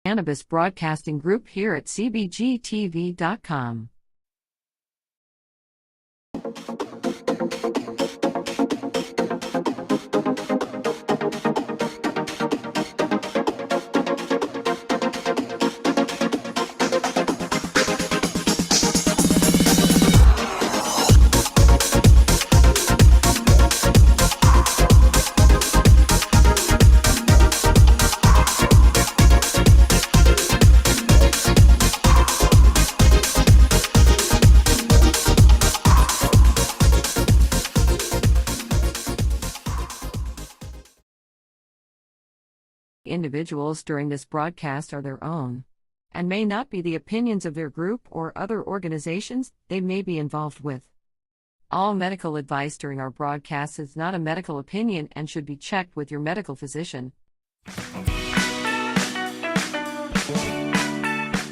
Cannabis Broadcasting Group here at cbgtv.com. Individuals during this broadcast are their own, and may not be the opinions of their group or other organizations they may be involved with. All medical advice during our broadcast is not a medical opinion and should be checked with your medical physician.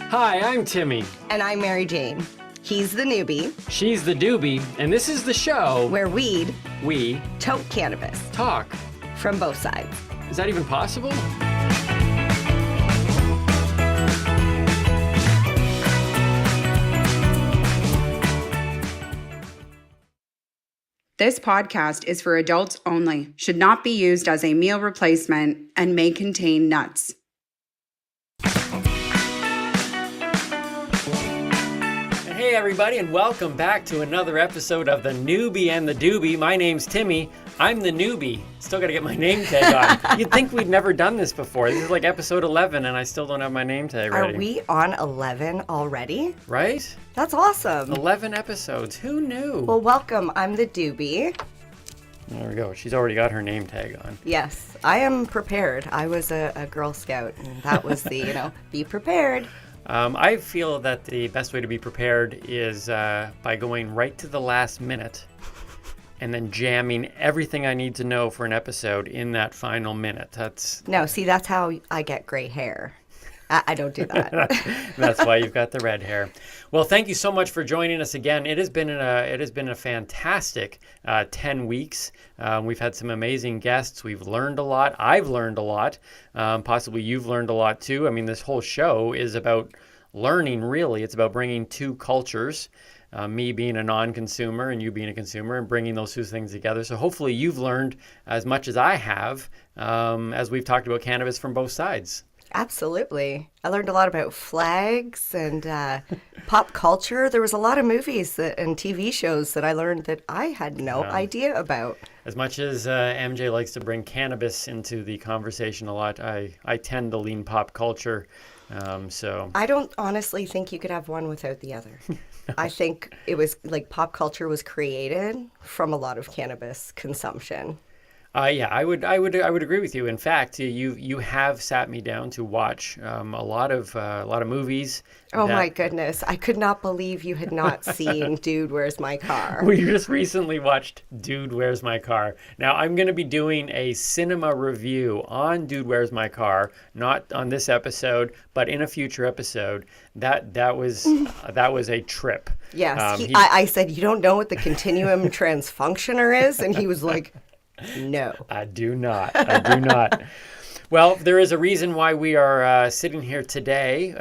Hi, I'm Timmy. And I'm Mary Jane. He's the newbie. She's the doobie, and this is the show where we tote cannabis talk from both sides. Is that even possible? This podcast is for adults only, should not be used as a meal replacement, and may contain nuts. Hey everybody, and welcome back to another episode of the Noobie and the Doobie. My name's Timmy. I'm the newbie. Still got to get my name tag on. You'd think we'd never done this before. This is like episode 11 and I still don't have my name tag ready. Are we on 11 already? Right? That's awesome. 11 episodes. Who knew? Well, welcome. I'm the doobie. There we go. She's already got her name tag on. Yes, I am prepared. I was a Girl Scout, and that was the, be prepared. I feel that the best way to be prepared is by going right to the last minute and then jamming everything I need to know for an episode in that final minute. That's how I get gray hair. I don't do that. That's why you've got the red hair. Well, thank you so much for joining us again. It has been a fantastic 10 weeks. We've had some amazing guests. We've learned a lot. I've learned a lot. Possibly you've learned a lot too. I mean, this whole show is about learning, really. It's about bringing two cultures, me being a non-consumer and you being a consumer, and bringing those two things together. So hopefully you've learned as much as I have as we've talked about cannabis from both sides. Absolutely. I learned a lot about flags and pop culture. There was a lot of movies and TV shows that I learned that I had no idea about. As much as MJ likes to bring cannabis into the conversation a lot, I tend to lean pop culture. So I don't honestly think you could have one without the other. No. I think it was like pop culture was created from a lot of cannabis consumption. Yeah, I would agree with you. In fact, you have sat me down to watch a lot of movies. Oh my goodness! I could not believe you had not seen Dude, Where's My Car? We just recently watched Dude, Where's My Car? Now I'm going to be doing a cinema review on Dude, Where's My Car? Not on this episode, but in a future episode. That was a trip. Yes, I said, you don't know what the continuum transfunctioner is, and he was like, no. I do not. Well, there is a reason why we are sitting here today,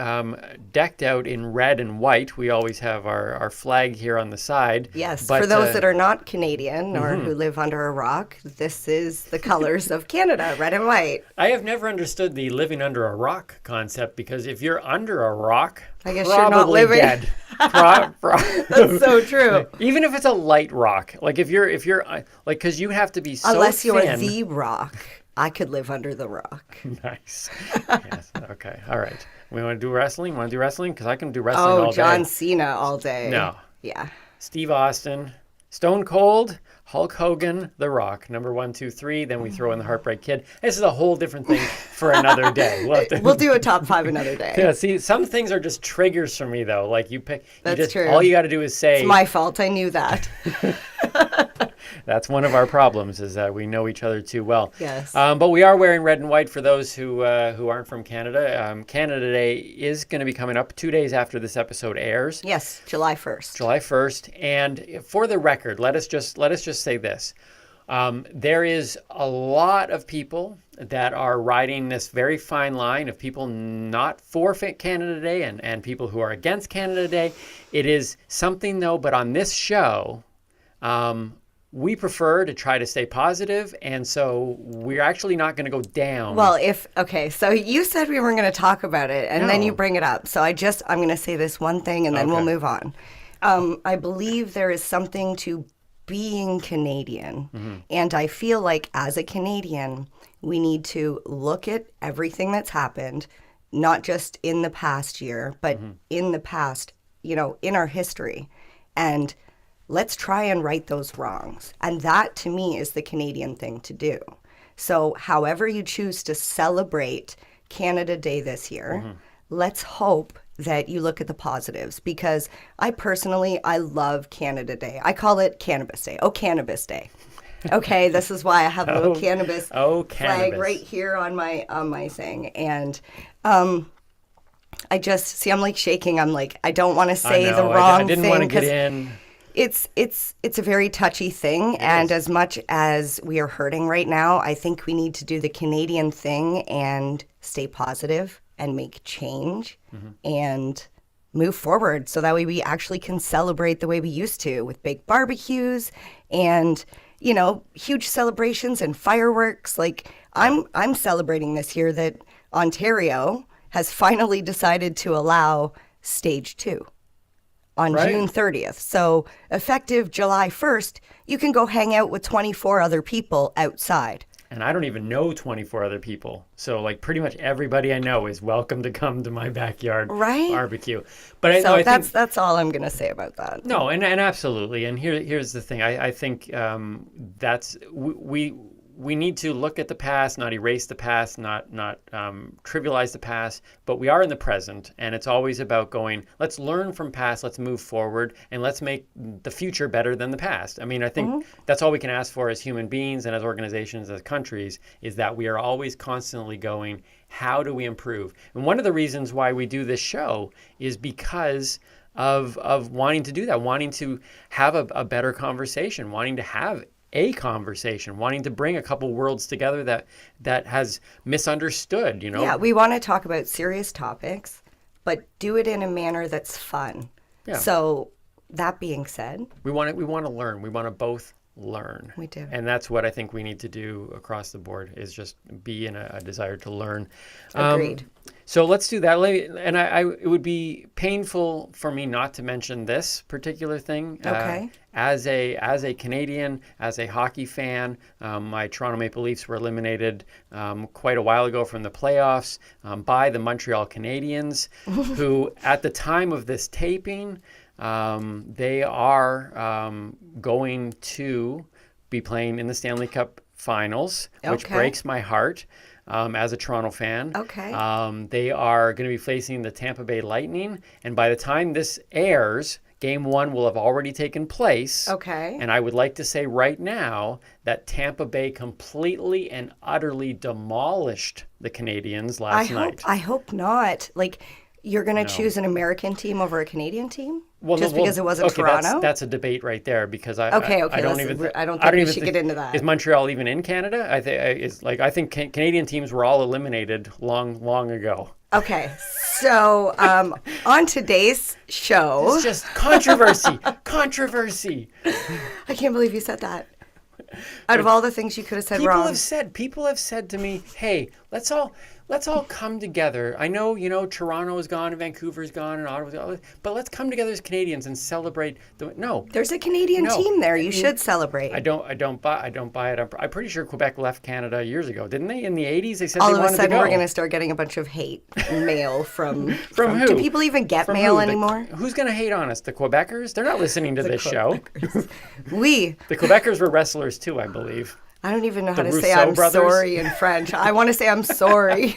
decked out in red and white. We always have our flag here on the side. Yes, but, for those that are not Canadian or who live under a rock, this is the colors of Canada, red and white. I have never understood the living under a rock concept, because if you're under a rock, I guess you're not living. Dead. That's so true. Even if it's a light rock, like if you're like, because you have to be so unless thin. You're the rock. I could live under the rock. Nice. Yes. Okay. All right. We want to do wrestling? Want to do wrestling? Because I can do wrestling all day. Oh, John Cena all day. No. Yeah. Steve Austin, Stone Cold, Hulk Hogan, The Rock. Number 1, 2, 3. Then we throw in the Heartbreak Kid. This is a whole different thing for another day. We'll do a top 5 another day. Yeah. See, some things are just triggers for me, though. Like you pick. That's true. All you got to do is say. It's my fault. I knew that. That's one of our problems, is that we know each other too well. Yes. But we are wearing red and white for those who aren't from Canada. Canada Day is going to be coming up 2 days after this episode airs. Yes, July 1st. July 1st. And for the record, let us just say this. There is a lot of people that are riding this very fine line of people not for Canada Day and people who are against Canada Day. It is something, though, but on this show, we prefer to try to stay positive, and so we're actually not going to go down. Well, so you said we weren't going to talk about it, and then No. you bring it up. So I'm going to say this one thing, and then we'll move on. I believe there is something to being Canadian, and I feel like as a Canadian, we need to look at everything that's happened, not just in the past year, but in the past, in our history, and let's try and right those wrongs. And that, to me, is the Canadian thing to do. So however you choose to celebrate Canada Day this year, let's hope that you look at the positives, because I love Canada Day. I call it Cannabis Day. Oh, Cannabis Day. Okay, this is why I have a little cannabis flag right here on my thing. And I just, see, I'm like shaking. I'm like, I don't want to say the wrong thing. I didn't want to get in. It's a very touchy thing, and as much as we are hurting right now, I think we need to do the Canadian thing and stay positive and make change and move forward, so that way we actually can celebrate the way we used to, with big barbecues and huge celebrations and fireworks. Like I'm celebrating this year that Ontario has finally decided to allow stage 2. On June 30th. So effective July 1st, you can go hang out with 24 other people outside. And I don't even know 24 other people. So like pretty much everybody I know is welcome to come to my backyard barbecue. But so that's all I'm going to say about that. No, and absolutely. And here's the thing. I think that's we need to look at the past, not erase the past, not trivialize the past, but we are in the present, and it's always about going, let's learn from past, let's move forward, and let's make the future better than the past. I mean, I think that's all we can ask for as human beings and as organizations, as countries, is that we are always constantly going, how do we improve? And one of the reasons why we do this show is because of wanting to do that, wanting to have a better conversation, wanting to have a conversation, wanting to bring a couple worlds together that has misunderstood, Yeah, we want to talk about serious topics, but do it in a manner that's fun. Yeah. So that being said, we want to learn. We want to both learn. We do. And that's what I think we need to do across the board, is just be in a desire to learn. Agreed. So let's do that. And it would be painful for me not to mention this particular thing. Okay. As a Canadian, as a hockey fan, my Toronto Maple Leafs were eliminated quite a while ago from the playoffs by the Montreal Canadiens, who at the time of this taping, they are going to be playing in the Stanley Cup Finals, which breaks my heart. As a Toronto fan. Okay. They are going to be facing the Tampa Bay Lightning, and by the time this airs, Game 1 will have already taken place. Okay. And I would like to say right now that Tampa Bay completely and utterly demolished the Canadiens last night. I hope not. Like, you're going to choose an American team over a Canadian team? Because it wasn't Toronto? That's a debate right there, because I don't think we should get into that. Is Montreal even in Canada? I think Canadian teams were all eliminated long ago. Okay, so on today's show, it's just controversy. I can't believe you said that. Out of all the things you could have said wrong. People have said to me, "Hey, let's all come together. I know, Toronto is gone and Vancouver is gone and Ottawa's gone, but let's come together as Canadians and celebrate." There's a Canadian team there. You should celebrate. I don't buy it. I'm pretty sure Quebec left Canada years ago, didn't they? In the 80s, they said all they wanted to go. All of a sudden, we're going to start getting a bunch of hate mail from who? Do people even get mail anymore? Who's going to hate on us? The Quebecers? They're not listening to this show. The Quebecers were wrestlers too, I believe. I don't even know how to say I'm sorry in French. I want to say I'm sorry.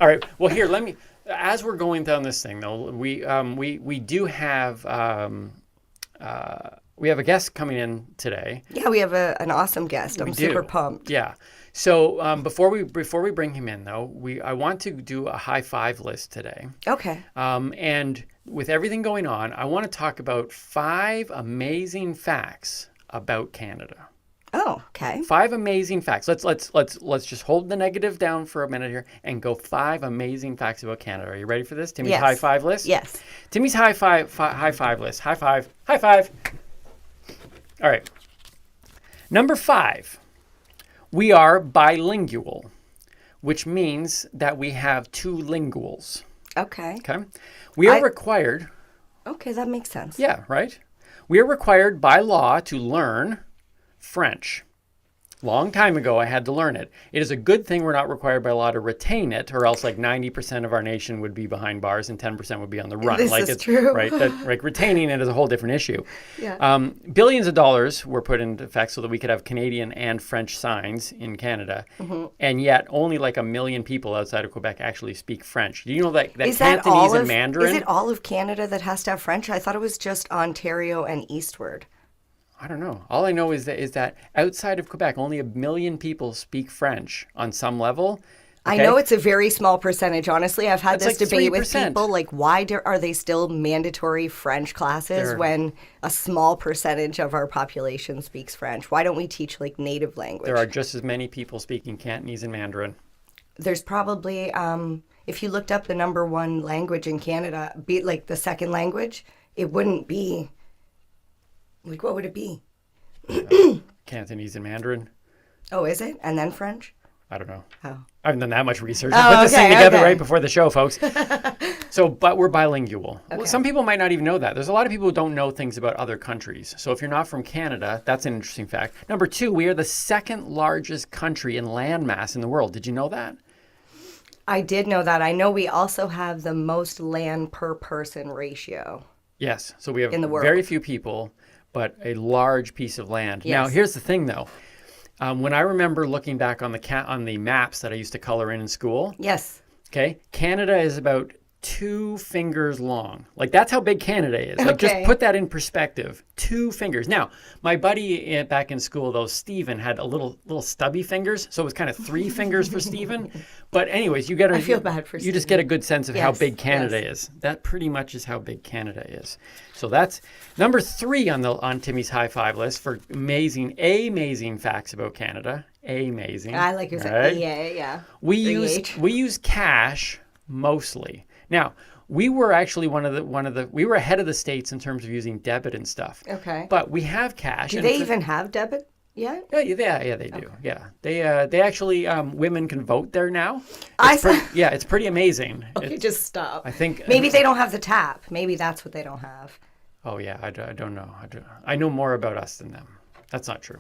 All right. Well, here, let me. As we're going down this thing, though, we do have we have a guest coming in today. Yeah, we have an awesome guest. I'm super pumped. Yeah. So before we bring him in, though, I want to do a high five list today. Okay. And with everything going on, I want to talk about 5 amazing facts about Canada. Oh, okay. 5 amazing facts. Let's just hold the negative down for a minute here and go 5 amazing facts about Canada. Are you ready for this? Timmy's Yes. high five list? Yes. Timmy's high five list. High five. High five. All right. Number 5. We are bilingual, which means that we have 2 linguals. Okay. Okay? We are required. Okay, that makes sense. Yeah, right? We are required by law to learn French. Long time ago, I had to learn it. It is a good thing we're not required by law to retain it, or else like 90% of our nation would be behind bars and 10% would be on the run. This like is it's true. right. Like retaining it is a whole different issue. Yeah. Billions of dollars were put into effect so that we could have Canadian and French signs in Canada, and yet only like 1 million people outside of Quebec actually speak French. Do you know that Cantonese and Mandarin? Is it all of Canada that has to have French? I thought it was just Ontario and eastward. I don't know. All I know is that outside of Quebec, only 1 million people speak French on some level. I Okay? know it's a very small percentage. Honestly, I've had It's this like debate with 3%. people. Like, why are they still mandatory French classes when a small percentage of our population speaks French? Why don't we teach like native language? There are just as many people speaking Cantonese and Mandarin. There's probably, if you looked up the number 1 language in Canada, be like the second language, it wouldn't be. Like, what would it be? Cantonese and Mandarin. Oh, is it? And then French? I don't know. Oh. I haven't done that much research. I put this thing together okay. right before the show, folks. But we're bilingual. Well, some people might not even know that. There's a lot of people who don't know things about other countries. So if you're not from Canada, that's an interesting fact. Number 2, we are the 2nd largest country in landmass in the world. Did you know that? I did know that. I know we also have the most land per person ratio. Yes. So we have In the world. very few people, but a large piece of land. Now, Yes. here's the thing, though. When I remember looking back on the maps that I used to color in school, Yes. okay, Canada is about 2 fingers long. Like, that's how big Canada is. Like, just Okay. put that in perspective. 2 fingers. Now, my buddy back in school, though, Steven, had a little stubby fingers, so it was kind of 3 fingers for Steven. But anyways, I feel bad for you just Steven. get a good sense of how Yes, big Canada is. That pretty much is how big Canada is. So that's number 3 on Timmy's high five list for amazing facts about Canada. Amazing. I like your right? yeah. We EH. use cash mostly. Now, we were actually we were ahead of the States in terms of using debit and stuff. Okay. But we have cash. Do and they even have debit yet? Yeah, they do. Yeah, they actually women can vote there now. I It's saw- it's pretty amazing. Okay, It's- just stop. I think Maybe they don't have the tap. Maybe that's what they don't have. Oh yeah, I don't know. I know more about us than them. That's not true.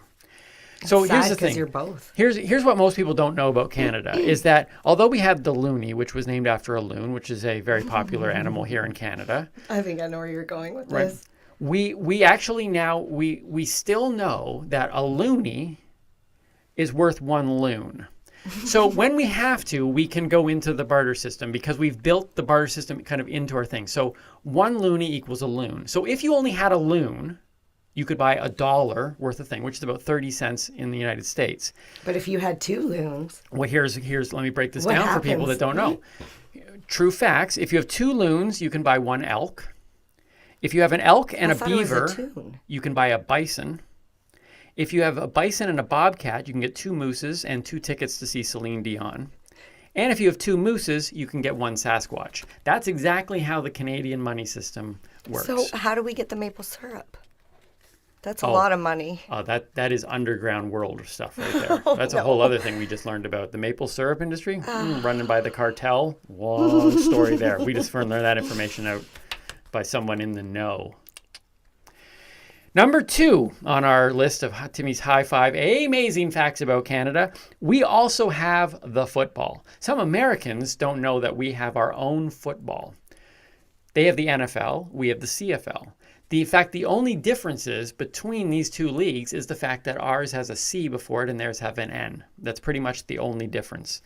So here's the thing. You're both. Here's what most people don't know about Canada is that although we have the loonie, which was named after a loon, which is a very popular animal here in Canada, I think I know where you're going with right? this. We actually now we still know that a loonie is worth 1 loon. So when we have to, we can go into the barter system because we've built the barter system kind of into our thing. So 1 loonie equals a loon. So if you only had a loon, you could buy $1 worth of thing, which is about 30 cents in the United States. But if you had 2 loons, Well, here's let me break this What down for people happens? that don't know. True facts, if you have 2 loons, you can buy 1 elk. If you have an elk and I a thought it was a beaver, tune. you can buy a bison. If you have a bison and a bobcat, you can get 2 mooses and 2 tickets to see Celine Dion. And if you have 2 mooses, you can get 1 Sasquatch. That's exactly how the Canadian money system works. so how do we get the maple syrup? That's a lot of money. That is underground world stuff right there. That's a whole other thing we just learned about. The maple syrup industry, running by the cartel. Long story there. We just learned that information out by someone in the know. Number 2 on our list of Timmy's high five amazing facts about Canada, we also have the football. Some Americans don't know that we have our own football. They have the NFL, we have the CFL. In fact, the only differences between these 2 leagues is the fact that ours has a C before it and theirs have an N. That's pretty much the only difference.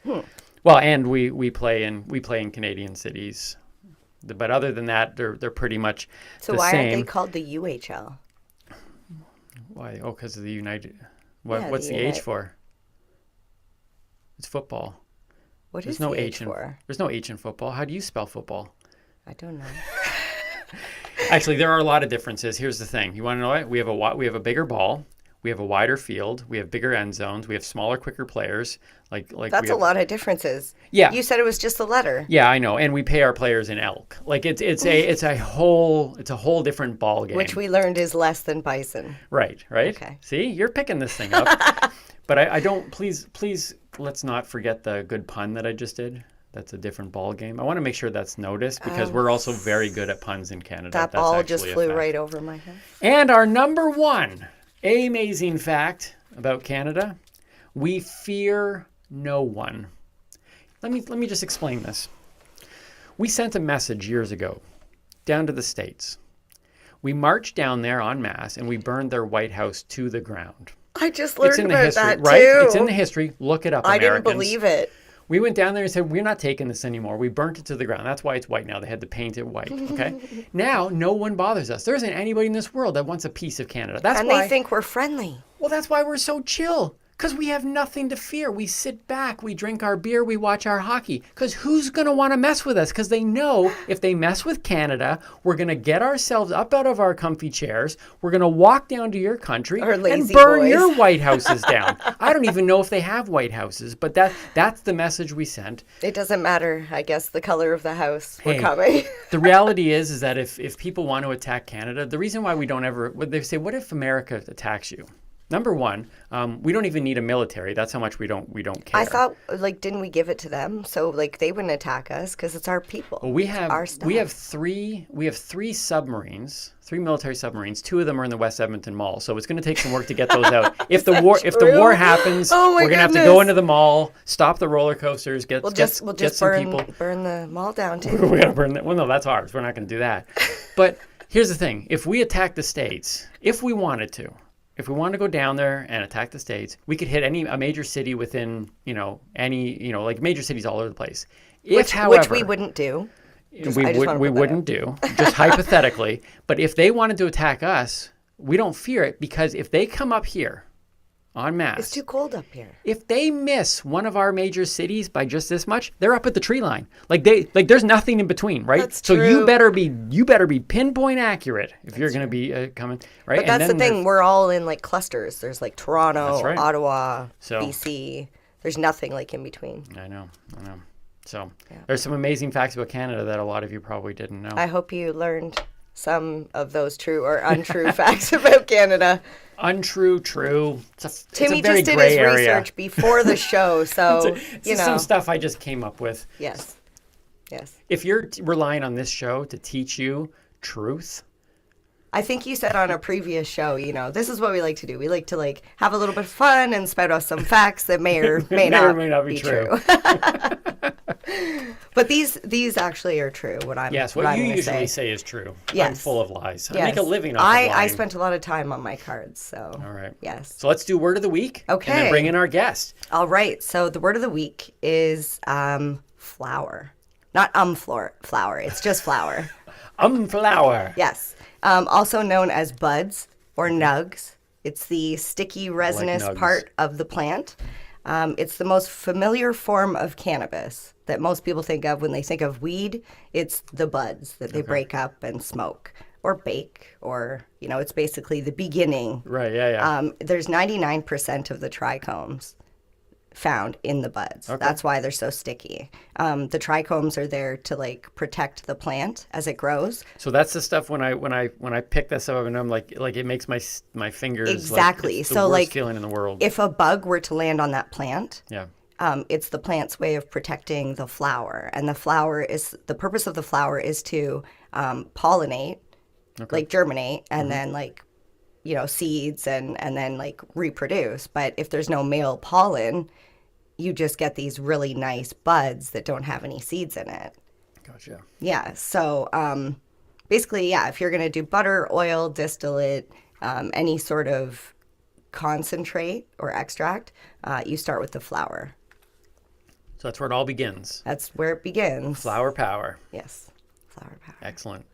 Well, and we play in Canadian cities. But other than that, they're pretty much So the why same. aren't they called the UHL? Why? Oh, because of the United. Yeah, What's the the H United- for? It's football. What There's is no the H H for? There's no H in football. How do you spell football? I don't know. Actually, there are a lot of differences. Here's the thing. You want to know it? We have a bigger ball. we have a wider field, we have bigger end zones, we have smaller, quicker players. Like That's we have, a lot of differences. Yeah. You said it was just the letter. Yeah, I know, and we pay our players in elk. Like it's a whole different ball game. Which we learned is less than bison. Right. Okay. See, you're picking this thing up. But I don't. Please, let's not forget the good pun that I just did. That's a different ball game. I want to make sure that's noticed because we're also very good at puns in Canada. That That's ball actually just a flew fact. right over my head. And our number one amazing fact about Canada: we fear no one. Let me just explain this. We sent a message years ago down to the States. We marched down there en masse and we burned their White House to the ground. I just learned It's in the about history, that right? too. It's in the history. Look it up, I Americans. didn't believe it. We went down there and said, we're not taking this anymore. We burnt it to the ground. That's why it's white now. They had to paint it white, okay? Now, no one bothers us. There isn't anybody in this world that wants a piece of Canada. That's And why, they think we're friendly. well, that's why we're so chill. Because we have nothing to fear. We sit back, we drink our beer, we watch our hockey. Because who's going to want to mess with us? Because they know if they mess with Canada, we're going to get ourselves up out of our comfy chairs. We're going to walk down to your country Our and lazy burn boys. your White Houses down. I don't even know if they have White Houses, but that's the message we sent. It doesn't matter, I guess, the color of the house. We're Hey, coming. The reality is that if people want to attack Canada, the reason why we don't ever, they say, what if America attacks you? Number one, we don't even need a military. That's how much we don't care. I thought, like, didn't we give it to them? So, like, they wouldn't attack us because it's our people. Well, we It's have our stuff. we have three submarines, 3 military submarines. 2 of them are in the West Edmonton Mall, so it's going to take some work to get those out. If the war happens, Oh my we're going to have to goodness. go into the mall, stop the roller coasters, We'll get just some people. burn the mall down too. We gotta burn that. Well, no, that's ours. We're not going to do that. But here's the thing: if we attack the States, if we wanted to go down there and attack the States, we could hit a major city within, like major cities all over the place. Which we wouldn't do. We wouldn't do, just hypothetically. But if they wanted to attack us, we don't fear it because if they come up here en masse, It's too cold up here. if they miss one of our major cities by just this much, they're up at the tree line. There's nothing in between, right? That's so true. you better be pinpoint accurate if you're going to be coming, right? But that's the thing. We're all in like clusters. There's like Toronto, That's right. Ottawa, So- BC. There's nothing like in between. I know. So there's some amazing facts about Canada that a lot of you probably didn't know. I hope you learned some of those true or untrue facts about Canada. Untrue, true. It's Timmy a very just did gray his area. research before the show, so It's just some stuff I just came up with. Yes. If you're relying on this show to teach you truth, I think you said on a previous show, this is what we like to do. We like to have a little bit of fun and spout off some facts that may or may not be true. But these actually are true. What I'm yes, what what I'm you gonna usually say is true. Yes. I'm full of lies. I Yes. make a living off of I lying. spent a lot of time on my cards, so. All right. Yes. So let's do word of the week. Okay. And then bring in our guest. All right. So the word of the week is flower. Not flower. It's just flower. Flower. Yes. Also known as buds or nugs. It's the sticky resinous nugs. part of the plant. It's the most familiar form of cannabis that most people think of when they think of weed. It's the buds that they break up and smoke or bake, or, it's basically the beginning. Right, yeah. There's 99% of the trichomes found in the buds. Okay. That's why they're so sticky. The trichomes are there to protect the plant as it grows. So that's the stuff when I pick this up and I'm like it makes my fingers Exactly. It's the So, worst feeling in the world. If a bug were to land on that plant, yeah. it's the plant's way of protecting the flower. And the purpose of the flower is to pollinate, germinate, and then seeds and then reproduce. But if there's no male pollen, you just get these really nice buds that don't have any seeds in it. Gotcha. Yeah. So basically, if you're going to do butter, oil, distillate, any sort of concentrate or extract, you start with the flower. So that's where it all begins. That's where it begins. Flower power. Yes. Flower power. Excellent.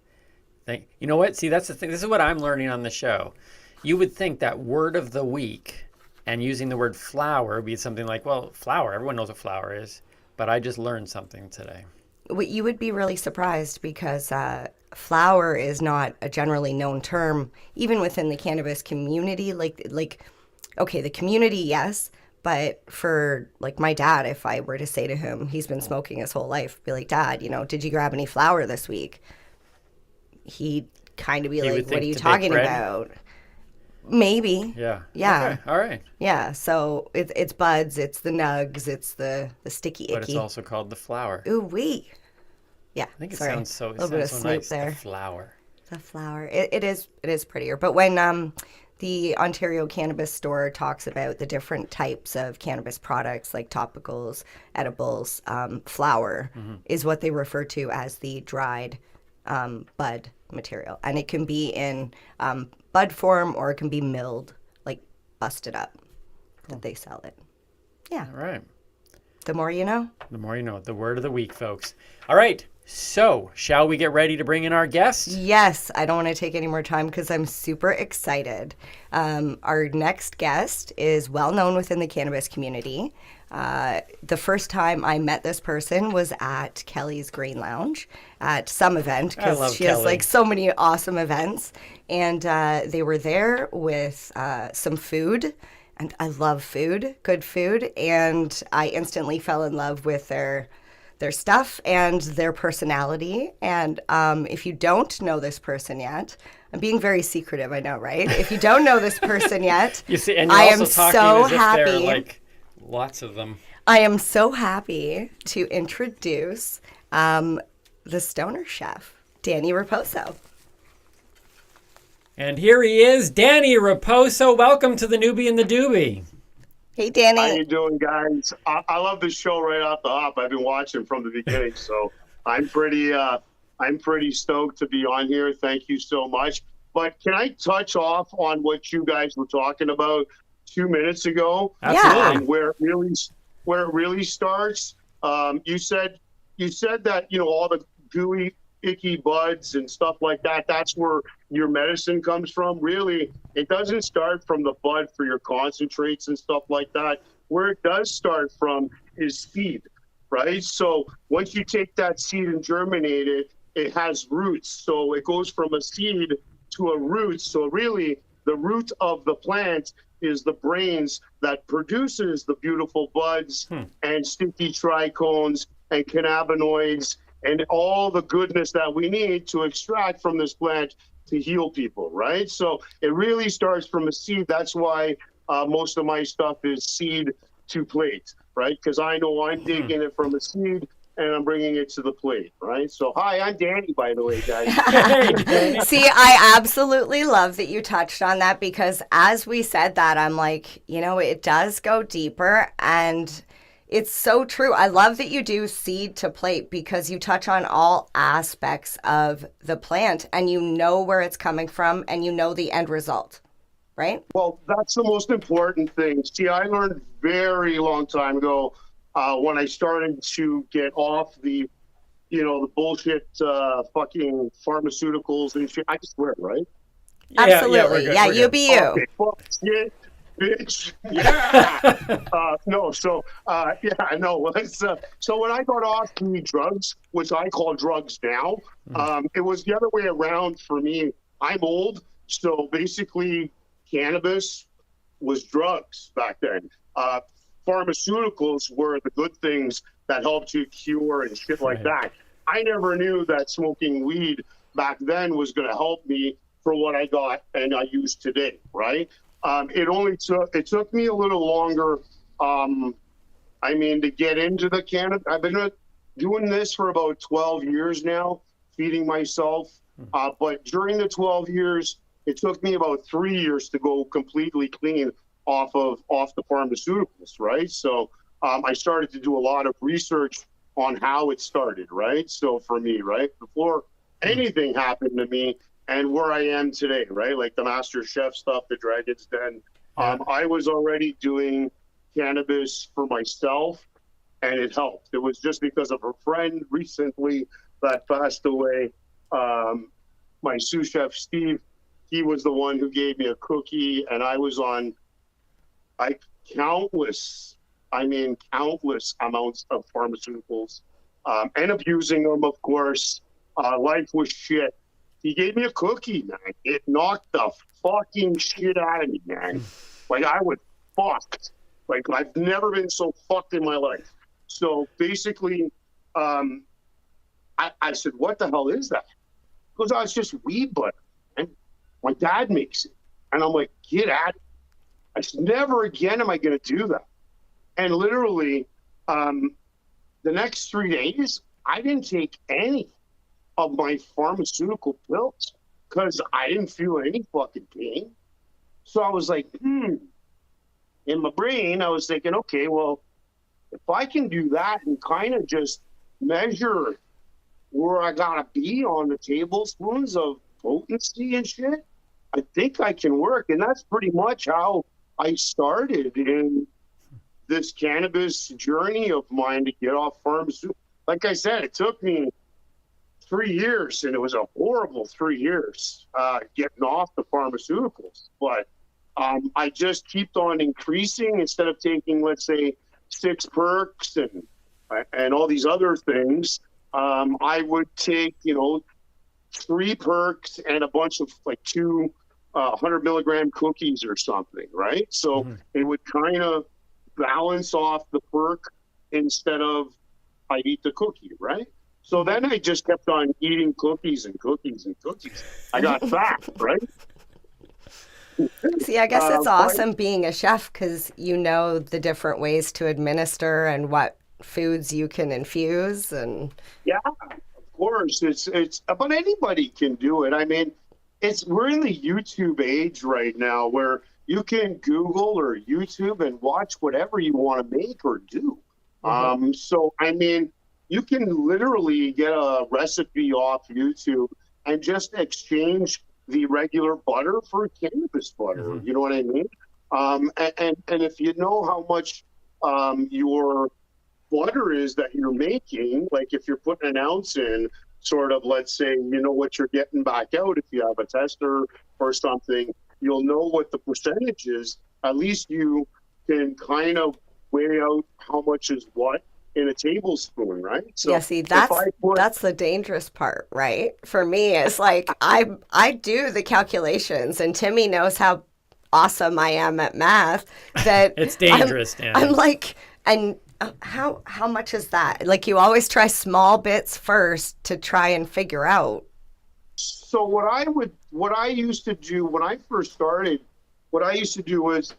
You know what? See, that's the thing. This is what I'm learning on the show. You would think that word of the week and using the word flower would be something like, well, flower, everyone knows what flower is. But I just learned something today. You would be really surprised because flower is not a generally known term, even within the cannabis community. okay, the community, yes. But for like my dad, if I were to say to him, he's been smoking his whole life, be like, Dad, did you grab any flour this week? He'd kind of be He would like, what think are you to bake talking bread? about? Maybe. Yeah. Yeah. Okay. All right. Yeah. So it's buds, it's the nugs, it's the sticky icky. But it's also called the flower. Ooh wee. Yeah. I think it sorry. sounds so. It A little bit of sounds so Snoop nice. there. The flower. The flower. It is prettier. But when the Ontario Cannabis Store talks about the different types of cannabis products like topicals, edibles, flower is what they refer to as the dried bud material, and it can be in bud form or it can be milled, like busted up. That they sell it. Yeah. All right. The more you know. The more you know. The word of the week, folks. All right. So, shall we get ready to bring in our guest? Yes, I don't want to take any more time because I'm super excited. Our next guest is well known within the cannabis community. The first time I met this person was at Kelly's Green Lounge at some event because she has like so many awesome events. And they were there with some food. And I love food, good food. And I instantly fell in love with their stuff and their personality. And if you don't know this person yet, I'm being very secretive, I know, right? If you don't know this person yet, You see, and you're I also am talking so as if happy. there are like lots of them. I am so happy to introduce the Stoner Chef, Danny Raposo. And here he is, Danny Raposo. Welcome to the Noobie and the Doobie. Hey, Danny. How you doing, guys? I love this show right off the hop. I've been watching from the beginning, so I'm pretty stoked to be on here. Thank you so much. But can I touch off on what you guys were talking about 2 minutes ago? Absolutely. And where it really starts. You said that all the gooey, icky buds and stuff like that. That's where your medicine comes from. Really, it doesn't start from the bud for your concentrates and stuff like that. Where it does start from is seed, right? So once you take that seed and germinate it, it has roots. So it goes from a seed to a root. So really, the root of the plant is the brains that produces the beautiful buds and sticky trichomes and cannabinoids and all the goodness that we need to extract from this plant to heal people, right? So it really starts from a seed. That's why most of my stuff is seed to plate, right? Because I know I'm taking it from a seed and I'm bringing it to the plate, right? So, hi, I'm Danny, by the way, guys. See, I absolutely love that you touched on that because as we said that, I'm like, it does go deeper and it's so true. I love that you do seed to plate because you touch on all aspects of the plant and you know where it's coming from and you know the end result, right? Well, that's the most important thing. See, I learned very long time ago when I started to get off the bullshit fucking pharmaceuticals and shit. I just swear, right? Absolutely. Yeah, you be you. Okay, fuck shit. Bitch, yeah. No, so yeah, no. So when I got off the drugs, which I call drugs now, it was the other way around for me. I'm old, so basically, cannabis was drugs back then. Pharmaceuticals were the good things that helped you cure and shit like that. I never knew that smoking weed back then was going to help me for what I got and I use today, right? It took me a little longer, to get into the cannabis. I've been doing this for about 12 years now, feeding myself. But during the 12 years, it took me about 3 years to go completely clean off the pharmaceuticals, right? So I started to do a lot of research on how it started, right? So for me, right, before anything happened to me, and where I am today, right? Like the Master Chef stuff, the Dragon's Den. I was already doing cannabis for myself, and it helped. It was just because of a friend recently that passed away. My sous chef, Steve, he was the one who gave me a cookie, and I was on countless amounts of pharmaceuticals and abusing them, of course. Life was shit. He gave me a cookie, man. It knocked the fucking shit out of me, man. Like I was fucked. Like I've never been so fucked in my life. So basically, I said, what the hell is that? He goes, oh, it's just weed butter. And my dad makes it. And I'm like, get at it. I said, never again am I going to do that. And literally, the next 3 days, I didn't take any of my pharmaceutical pills because I didn't feel any fucking pain. So I was like, in my brain, I was thinking, okay, well, if I can do that and kind of just measure where I gotta be on the tablespoons of potency and shit, I think I can work. And that's pretty much how I started in this cannabis journey of mine to get off pharmaceuticals. Like I said, it took me 3 years, and it was a horrible 3 years getting off the pharmaceuticals. But I just kept on increasing. Instead of taking, let's say, 6 perks and all these other things, I would take, 3 perks and a bunch of like 2 100 milligram cookies or something, right? So it would kind of balance off the perk instead of I eat the cookie, right? So then I just kept on eating cookies and cookies and cookies. I got fat, right? See, I guess it's awesome being a chef because you know the different ways to administer and what foods you can infuse. And yeah, of course, it's but anybody can do it. I mean, we're in the YouTube age right now where you can Google or YouTube and watch whatever you want to make or do. So I mean, you can literally get a recipe off YouTube and just exchange the regular butter for cannabis butter. You know what I mean? And if you know how much your butter is that you're making, like if you're putting an ounce in, sort of, let's say, you know what you're getting back out. If you have a tester or something, you'll know what the percentage is. At least you can kind of weigh out how much is what in a tablespoon, right? So yeah, see, that's the dangerous part, right? For me, it's like I do the calculations, and Timmy knows how awesome I am at math. That it's dangerous, Danny. I'm like, and how much is that? Like, you always try small bits first to try and figure out. So what I used to do when I first started, what I used to do was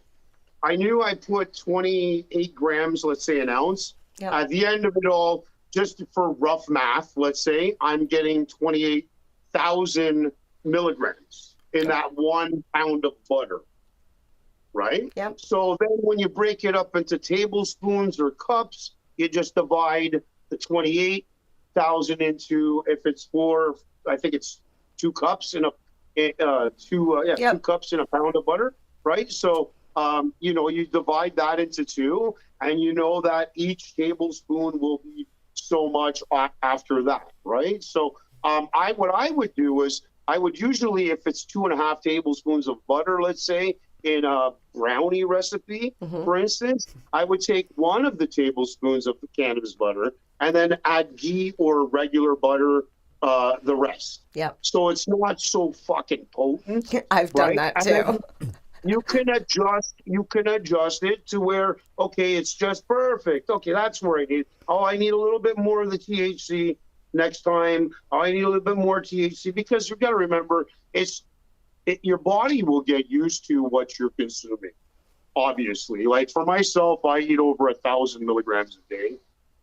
I knew I put 28 grams, let's say an ounce. Yep. At the end of it all, just for rough math, let's say I'm getting 28,000 milligrams in that 1 pound of butter, right? Yep. So then when you break it up into tablespoons or cups, you just divide the 28,000 into, if it's 4, I think it's 2 cups in a 2 cups in a pound of butter, right? So you divide that into 2, and you know that each tablespoon will be so much after that, right? So what I would do is I would usually, if it's 2.5 tablespoons of butter, let's say, in a brownie recipe, for instance, I would take 1 of the tablespoons of the cannabis butter and then add ghee or regular butter the rest. Yep. So it's not so fucking potent. I've done that too. You can adjust it to where, okay, it's just perfect. Okay, that's where I need. Oh, I need a little bit more of the THC next time. Oh, I need a little bit more THC, because you've got to remember, your body will get used to what you're consuming. Obviously, like for myself, I eat over 1,000 milligrams a day.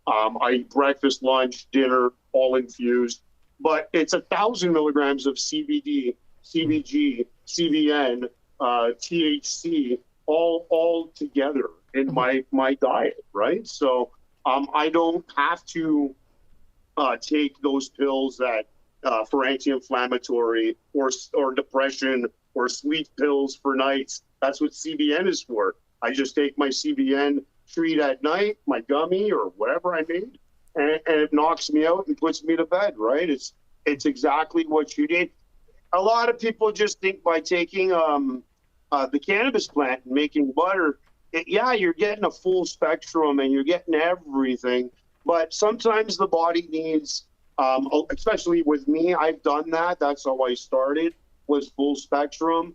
I eat breakfast, lunch, dinner, all infused, but it's 1,000 milligrams of CBD, CBG, CBN, THC, all together in my diet, right? So I don't have to take those pills that for anti-inflammatory or depression or sleep pills for nights. That's what CBN is for. I just take my CBN treat at night, my gummy or whatever I made, and it knocks me out and puts me to bed, right? It's exactly what you did. A lot of people just think by taking the cannabis plant and making butter, you're getting a full spectrum and you're getting everything. But sometimes the body needs, especially with me, I've done that. That's how I started, was full spectrum.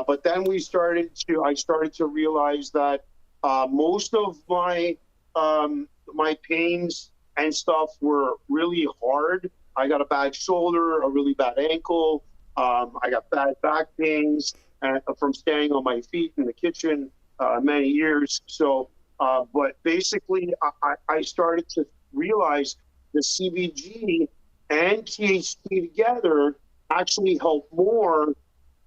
But then I started to realize that most of my pains and stuff were really hard. I got a bad shoulder, a really bad ankle. I got bad back pains from standing on my feet in the kitchen many years. So, but basically, I started to realize the CBG and THC together actually help more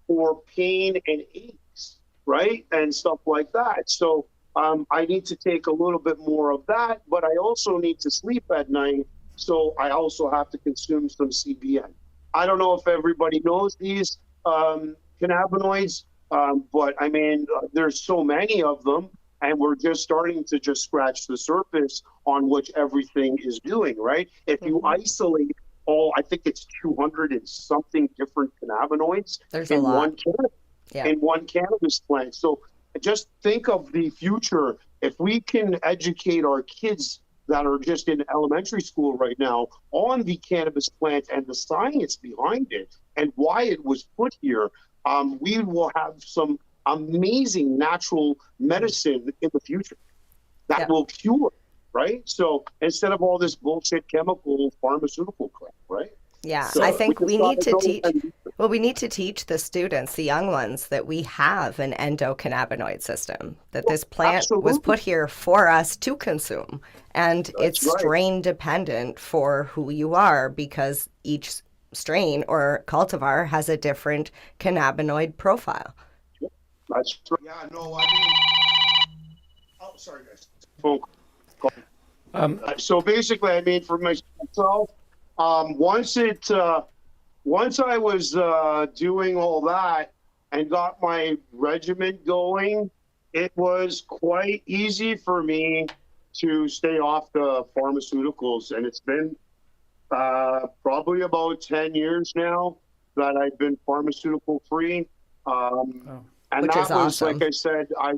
for pain and aches, right? And stuff like that. So I need to take a little bit more of that, but I also need to sleep at night. So I also have to consume some CBN. I don't know if everybody knows these cannabinoids, but I mean, there's so many of them, and we're just starting to just scratch the surface on which everything is doing, right? If you isolate I think it's 200 and something different cannabinoids in one cannabis plant. So just think of the future. If we can educate our kids that are just in elementary school right now on the cannabis plant and the science behind it and why it was put here, we will have some amazing natural medicine in the future that will cure. Right? So instead of all this bullshit chemical pharmaceutical crap, right? Yeah, So I think we need to teach the students, the young ones, that we have an endocannabinoid system, that this plant was put here for us to consume. And it's strain dependent for who you are, because each strain or cultivar has a different cannabinoid profile. That's right. Yeah, no, I mean, oh, sorry, guys. Phone call. So basically, I mean, for myself, once I was doing all that and got my regiment going, it was quite easy for me to stay off the pharmaceuticals. And it's been probably about 10 years now that I've been pharmaceutical free. And which that is awesome. Like I said, I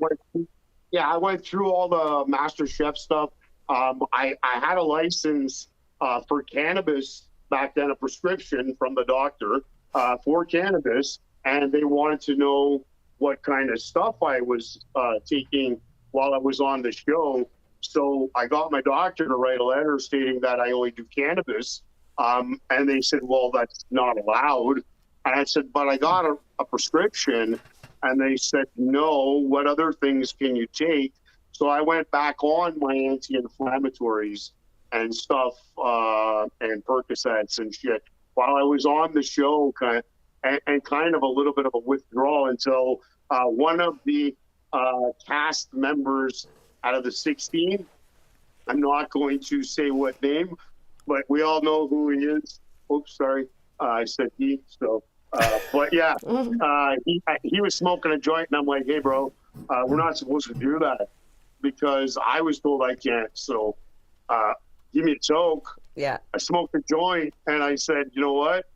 went through all the Master Chef stuff. I had a license for cannabis back then, a prescription from the doctor for cannabis, and they wanted to know what kind of stuff I was taking while I was on the show. So I got my doctor to write a letter stating that I only do cannabis, and they said, well, that's not allowed. And I said, but I got a prescription, and they said, no, what other things can you take? So I went back on my anti-inflammatories and stuff, and Percocets and shit while I was on the show, kind of a little bit of a withdrawal until one of the cast members out of the 16, I'm not going to say what name, but we all know who he is. Oops, sorry. I said he, so. But yeah, he was smoking a joint, and I'm like, hey, bro, we're not supposed to do that, because I was told I can't. So give me a choke. Yeah. I smoked a joint, and I said, you know what?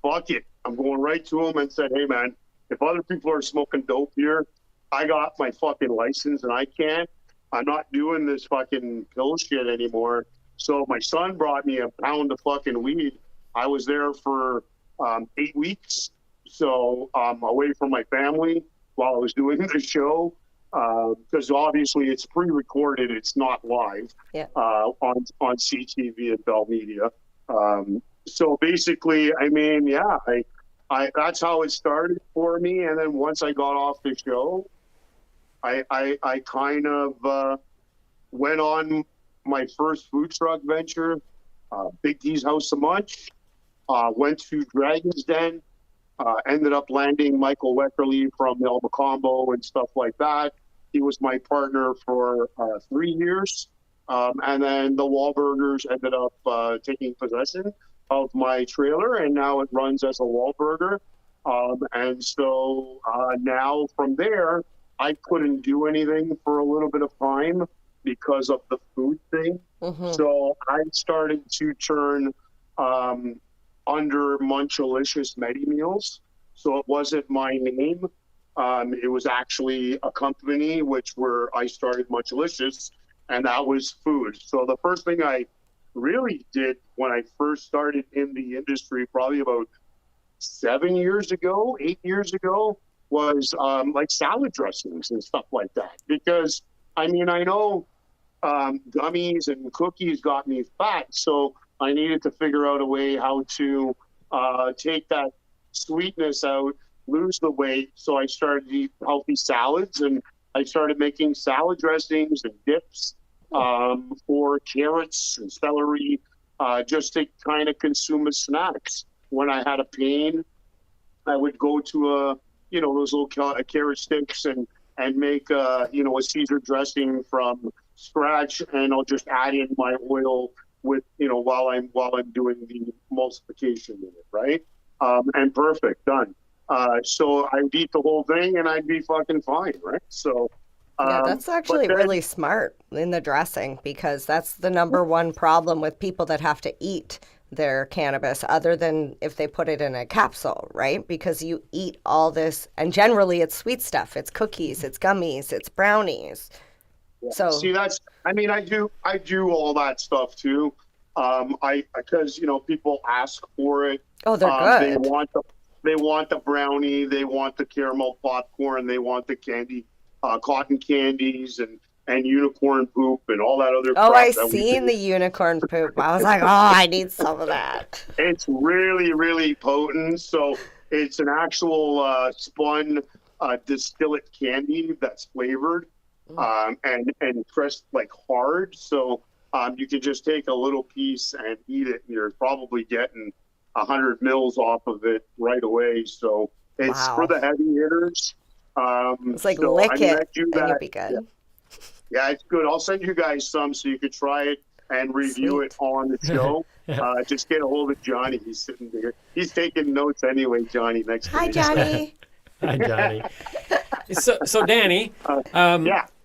Fuck it. I'm going right to him and said, hey, man, if other people are smoking dope here, I got my fucking license and I can't. I'm not doing this fucking pill shit anymore. So my son brought me a pound of fucking weed. I was there for 8 weeks. So away from my family while I was doing the show. Because obviously it's pre-recorded, it's not live on CTV and Bell Media. So basically, I mean, yeah, I that's how it started for me. And then once I got off the show, I kind of went on my first food truck venture, Big D's House of Munch, went to Dragon's Den, ended up landing Michael Weckerly from El Macombo and stuff like that. He was my partner for 3 years. And then the Wahlburgers ended up taking possession of my trailer, and now it runs as a Wahlburger. And so now from there, I couldn't do anything for a little bit of time because of the food thing. Mm-hmm. So I started to turn under Munchalicious Medi Meals. So it wasn't my name. It was actually a company where I started Munchalicious, and that was food. So the first thing I really did when I first started in the industry, probably about 8 years ago, was like salad dressings and stuff like that. Because I mean, I know gummies and cookies got me fat, so I needed to figure out a way how to take that sweetness out, lose the weight. So I started to eat healthy salads, and I started making salad dressings and dips for carrots and celery, just to kind of consume as snacks. When I had a pain, I would go to those little carrot sticks and make a Caesar dressing from scratch, and I'll just add in my oil with while I'm doing the emulsification in it, right? And perfect, done. So I'd eat the whole thing and I'd be fucking fine, right? So yeah, that's actually really smart in the dressing, because that's the number one problem with people that have to eat their cannabis, other than if they put it in a capsule, right? Because you eat all this, and generally it's sweet stuff. It's cookies, it's gummies, it's brownies. Yeah. So see, that's, I mean, I do all that stuff too. Because people ask for it. Oh, they're good. They want the brownie, they want the caramel popcorn, they want the candy, cotton candies, and unicorn poop and all that other crap. Oh, I seen the unicorn poop. I was like, oh, I need some of that. It's really, really potent. So it's an actual spun distillate candy that's flavored and pressed like hard. So you can just take a little piece and eat it, and you're probably getting 100 mils off of it right away. So it's for the heavy hitters. It's like lick it and you'll be good. Yeah, it's good. I'll send you guys some so you can try it and review it on the show. Just get a hold of Johnny. He's sitting there. He's taking notes anyway, Johnny, next to me. Hi, Johnny. Hi, Johnny. So Danny,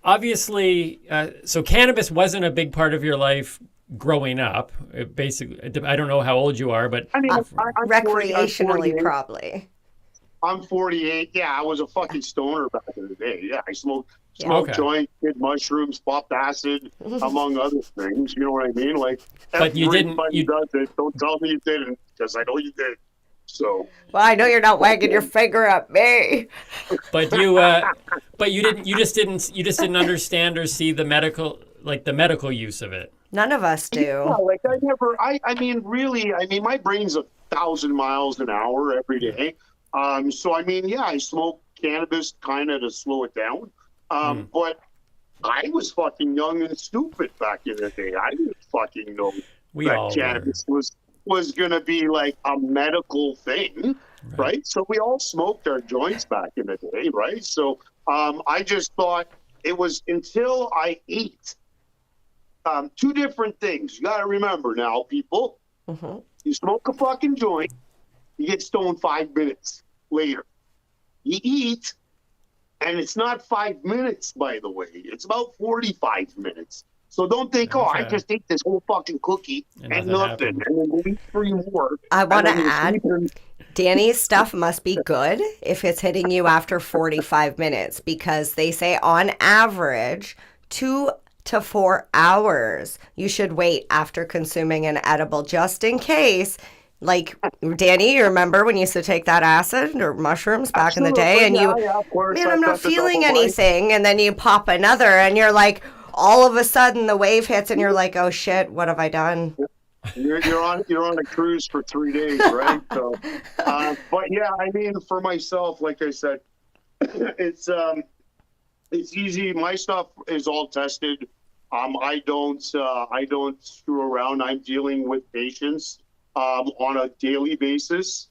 obviously, so cannabis wasn't a big part of your life growing up. Basically, I don't know how old you are, but... I mean, I'm recreationally, probably. I'm 48. Yeah, I was a fucking stoner back in the day. Yeah, I smoked joints, did mushrooms, popped acid, among other things. You know what I mean? Like, but you didn't. You does it. Don't tell me you didn't, because I know you did. So. Well, I know you're not wagging your finger at me. But you didn't. You just didn't understand or see the medical use of it. None of us do. Yeah, like I never. I mean, really. I mean, my brain's 1,000 miles an hour every day. So I mean, yeah, I smoke cannabis kind of to slow it down. But I was fucking young and stupid back in the day. I didn't fucking know that cannabis was going to be like a medical thing, right? So we all smoked our joints back in the day, right? So I just thought it was until I ate two different things. You got to remember now, people. Mm-hmm. You smoke a fucking joint, you get stoned 5 minutes later. You eat, and it's not 5 minutes, by the way. It's about 45 minutes. So don't think, I just ate this whole fucking cookie and nothing. And then we'll eat 3 more. I want to add, Danny's stuff must be good if it's hitting you after 45 minutes, because they say on average 2 to 4 hours you should wait after consuming an edible, just in case. Like, Danny, you remember when you used to take that acid or mushrooms back in the day, and I'm not feeling anything, and then you pop another, and you're like, all of a sudden the wave hits, and you're like, oh shit, what have I done? You're on a cruise for 3 days, right? So, but yeah, I mean, for myself, like I said, it's easy. My stuff is all tested. I don't screw around. I'm dealing with patients on a daily basis.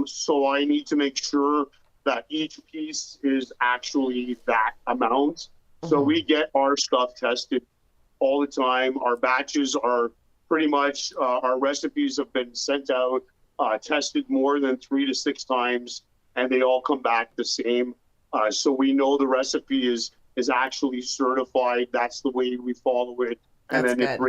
So I need to make sure that each piece is actually that amount. So we get our stuff tested all the time. Our batches are pretty much, our recipes have been sent out, tested more than 3 to 6 times, and they all come back the same. So we know the recipe is actually certified. That's the way we follow it. And then it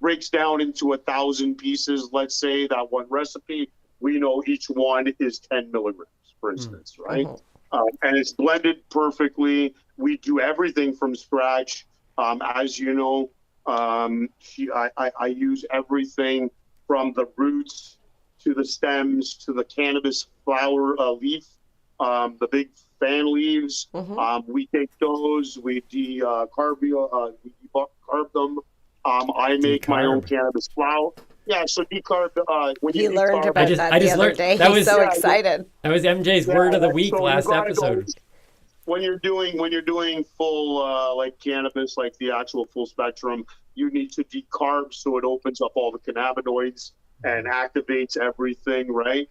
breaks down into 1,000 pieces. Let's say that one recipe, we know each one is 10 milligrams, for instance, right? And it's blended perfectly. We do everything from scratch. As you know, I use everything from the roots to the stems to the cannabis flower leaf the big fan leaves. We take those, we decarb them. I make my own cannabis flower. Yeah, so decarb. When He you learned decarb, about that the other day. He's so excited. That was MJ's word of the week so last episode. When you're doing full like cannabis, like the actual full spectrum, you need to decarb so it opens up all the cannabinoids and activates everything, right?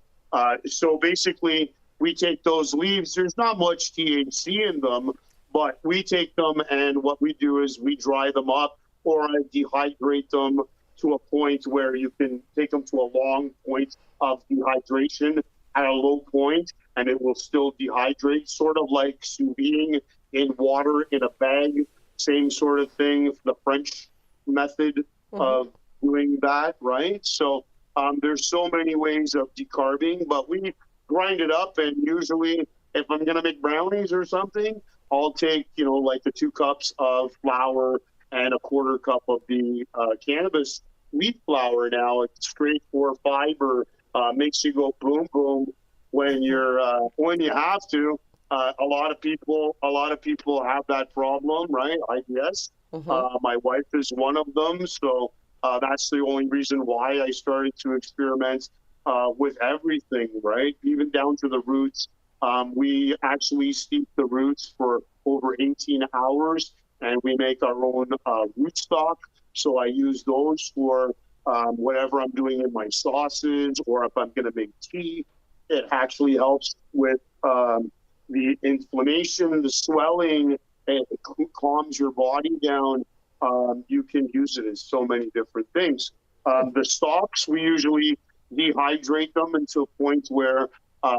So basically, we take those leaves. There's not much THC in them, but we take them and what we do is we dry them up or I dehydrate them to a point where you can take them to a long point of dehydration at a low point, and it will still dehydrate, sort of like sous videing in water in a bag. Same sort of thing, the French method of doing that, right? So there's so many ways of decarbing, but we grind it up, and usually if I'm going to make brownies or something, I'll take, like the 2 cups of flour and a 1/4 cup of the cannabis wheat flour. Now it's straight for fiber, makes you go boom boom when when you have to. A lot of people have that problem, right? I guess my wife is one of them, so that's the only reason why I started to experiment with everything, right? Even down to the roots. We actually steep the roots for over 18 hours, and we make our own root stock. So I use those for whatever I'm doing in my sauces, or if I'm going to make tea. It actually helps with the inflammation, the swelling, and it calms your body down. You can use it as so many different things. The stalks, we usually dehydrate them until a point where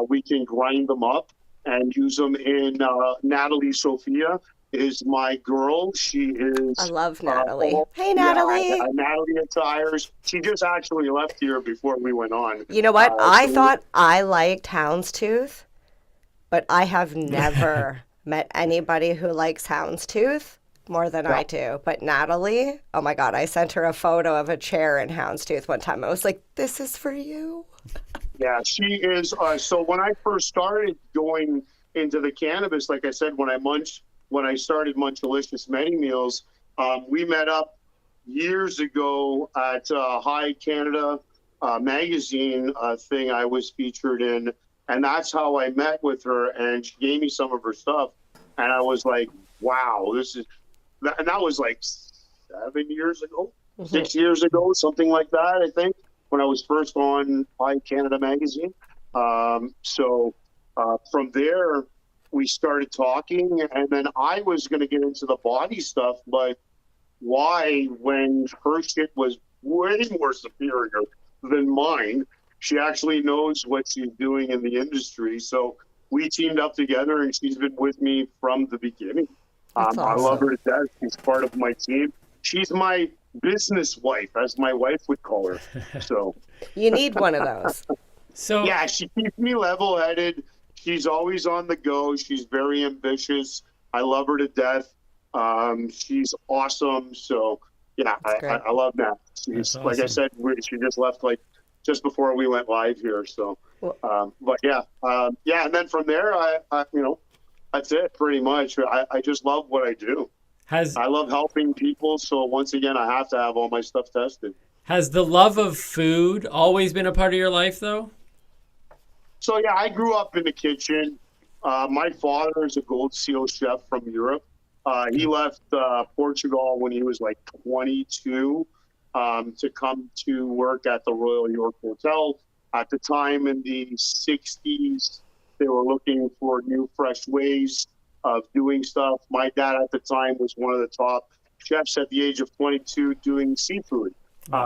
we can grind them up and use them in Natalie Sophia is my girl. She is. I love Natalie. Hey, Natalie. Natalie at Tires. She just actually left here before we went on. You know what? I thought I liked houndstooth, but I have never met anybody who likes houndstooth more than I do. But Natalie, oh my God, I sent her a photo of a chair in houndstooth one time. I was like, this is for you. Yeah, she is. So when I first started going into the cannabis, like I said, when I started Munchalicious Many Meals, we met up years ago at High Canada magazine thing I was featured in, and that's how I met with her, and she gave me some of her stuff, and I was like, wow, and that was like 7 years ago, 6 years ago, something like that, I think, when I was first on High Canada magazine. So from there, we started talking, and then I was going to get into the body stuff, but why, when her shit was way more superior than mine? She actually knows what she's doing in the industry. So we teamed up together, and she's been with me from the beginning. Awesome. I love her to death. She's part of my team. She's my business wife, as my wife would call her. So you need one of those. So yeah, she keeps me level-headed. She's always on the go. She's very ambitious. I love her to death. She's awesome. So yeah, I love that. She's awesome. Like I said, she just left just before we went live here. So, but yeah. And then from there, I that's it pretty much. I just love what I do. I love helping people. So once again, I have to have all my stuff tested. Has the love of food always been a part of your life, though? So yeah, I grew up in the kitchen. My father is a Gold Seal chef from Europe. He left Portugal when he was like 22 to come to work at the Royal York Hotel. At the time in the 60s, they were looking for new, fresh ways of doing stuff. My dad at the time was one of the top chefs at the age of 22 doing seafood.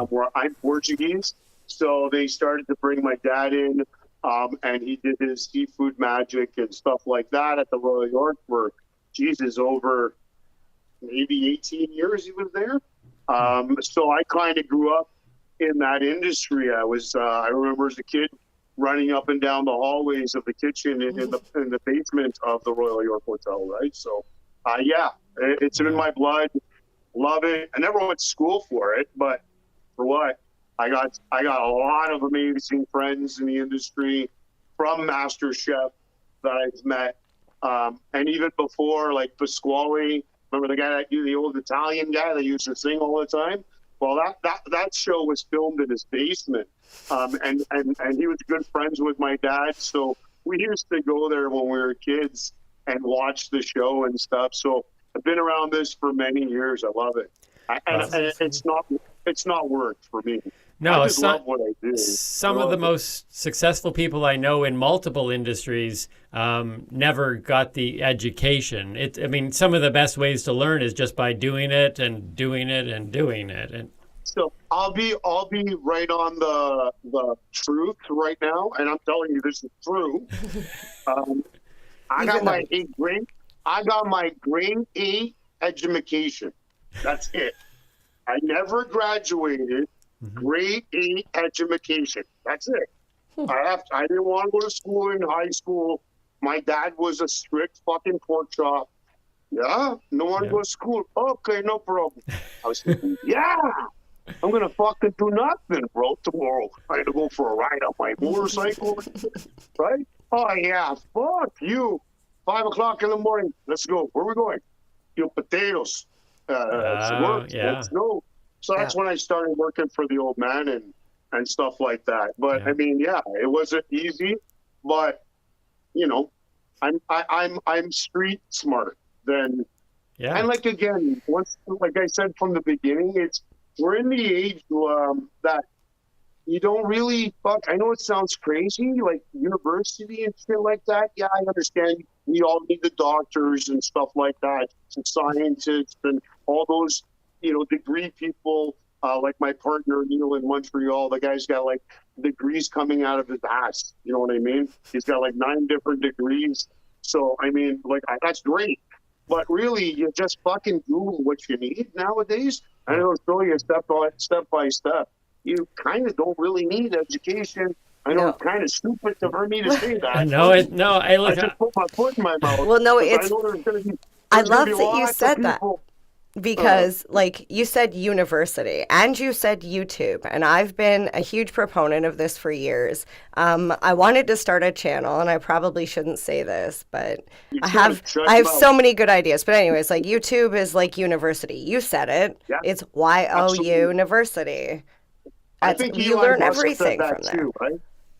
Where I'm Portuguese, so they started to bring my dad in, and he did his seafood magic and stuff like that at the Royal York for, Jesus, over maybe 18 years he was there. So I kind of grew up in that industry. I remember as a kid running up and down the hallways of the kitchen in the basement of the Royal York Hotel, right? So, it's in my blood. Love it. I never went to school for it, but for what? I got a lot of amazing friends in the industry, from Master Chef that I've met. And even before, like Pasquale, remember the guy the old Italian guy that used to sing all the time? Well, that show was filmed in his basement. And he was good friends with my dad. So we used to go there when we were kids and watch the show and stuff. So I've been around this for many years. I love it. And it's not work for me. No, I just love what I do. Some of the most successful people I know in multiple industries never got the education. I mean, some of the best ways to learn is just by doing it and doing it and doing it. And so I'll be right on the truth right now, and I'm telling you this is true. I got my grade 8 education. That's it. I never graduated. Grade 8 education. That's it. I didn't want to go to school in high school. My dad was a strict fucking pork chop. Yeah, no one go to school. Okay, no problem. I was thinking, yeah, I'm gonna fucking do nothing, bro. Tomorrow I had to go for a ride on my motorcycle, right? Oh yeah, fuck you. 5 o'clock in the morning. Let's go. Where are we going? Potatoes. Let's go. So that's when I started working for the old man and stuff like that. But I mean, it wasn't easy, but you know, I'm street smart. Then, and like again, like I said from the beginning, we're in the age that you don't really fuck. I know it sounds crazy, like university and shit like that. Yeah, I understand. We all need the doctors and stuff like that, and scientists and all those. Degree people, like my partner Neil in Montreal, the guy's got like degrees coming out of his ass. You know what I mean? He's got like 9 different degrees. So, I mean, like, that's great. But really, you just fucking Google what you need nowadays, and it'll show you step by step. You kind of don't really need education. I know it's kind of stupid for me to say that. I just put my foot in my mouth. Well, no, I love that you said that. Because, like, you said university and you said YouTube, and I've been a huge proponent of this for years. I wanted to start a channel, and I probably shouldn't say this, but I have so many good ideas. But anyways, like, YouTube is like university. You said it. Yeah, it's YOU University. I think you learn everything from there. Too,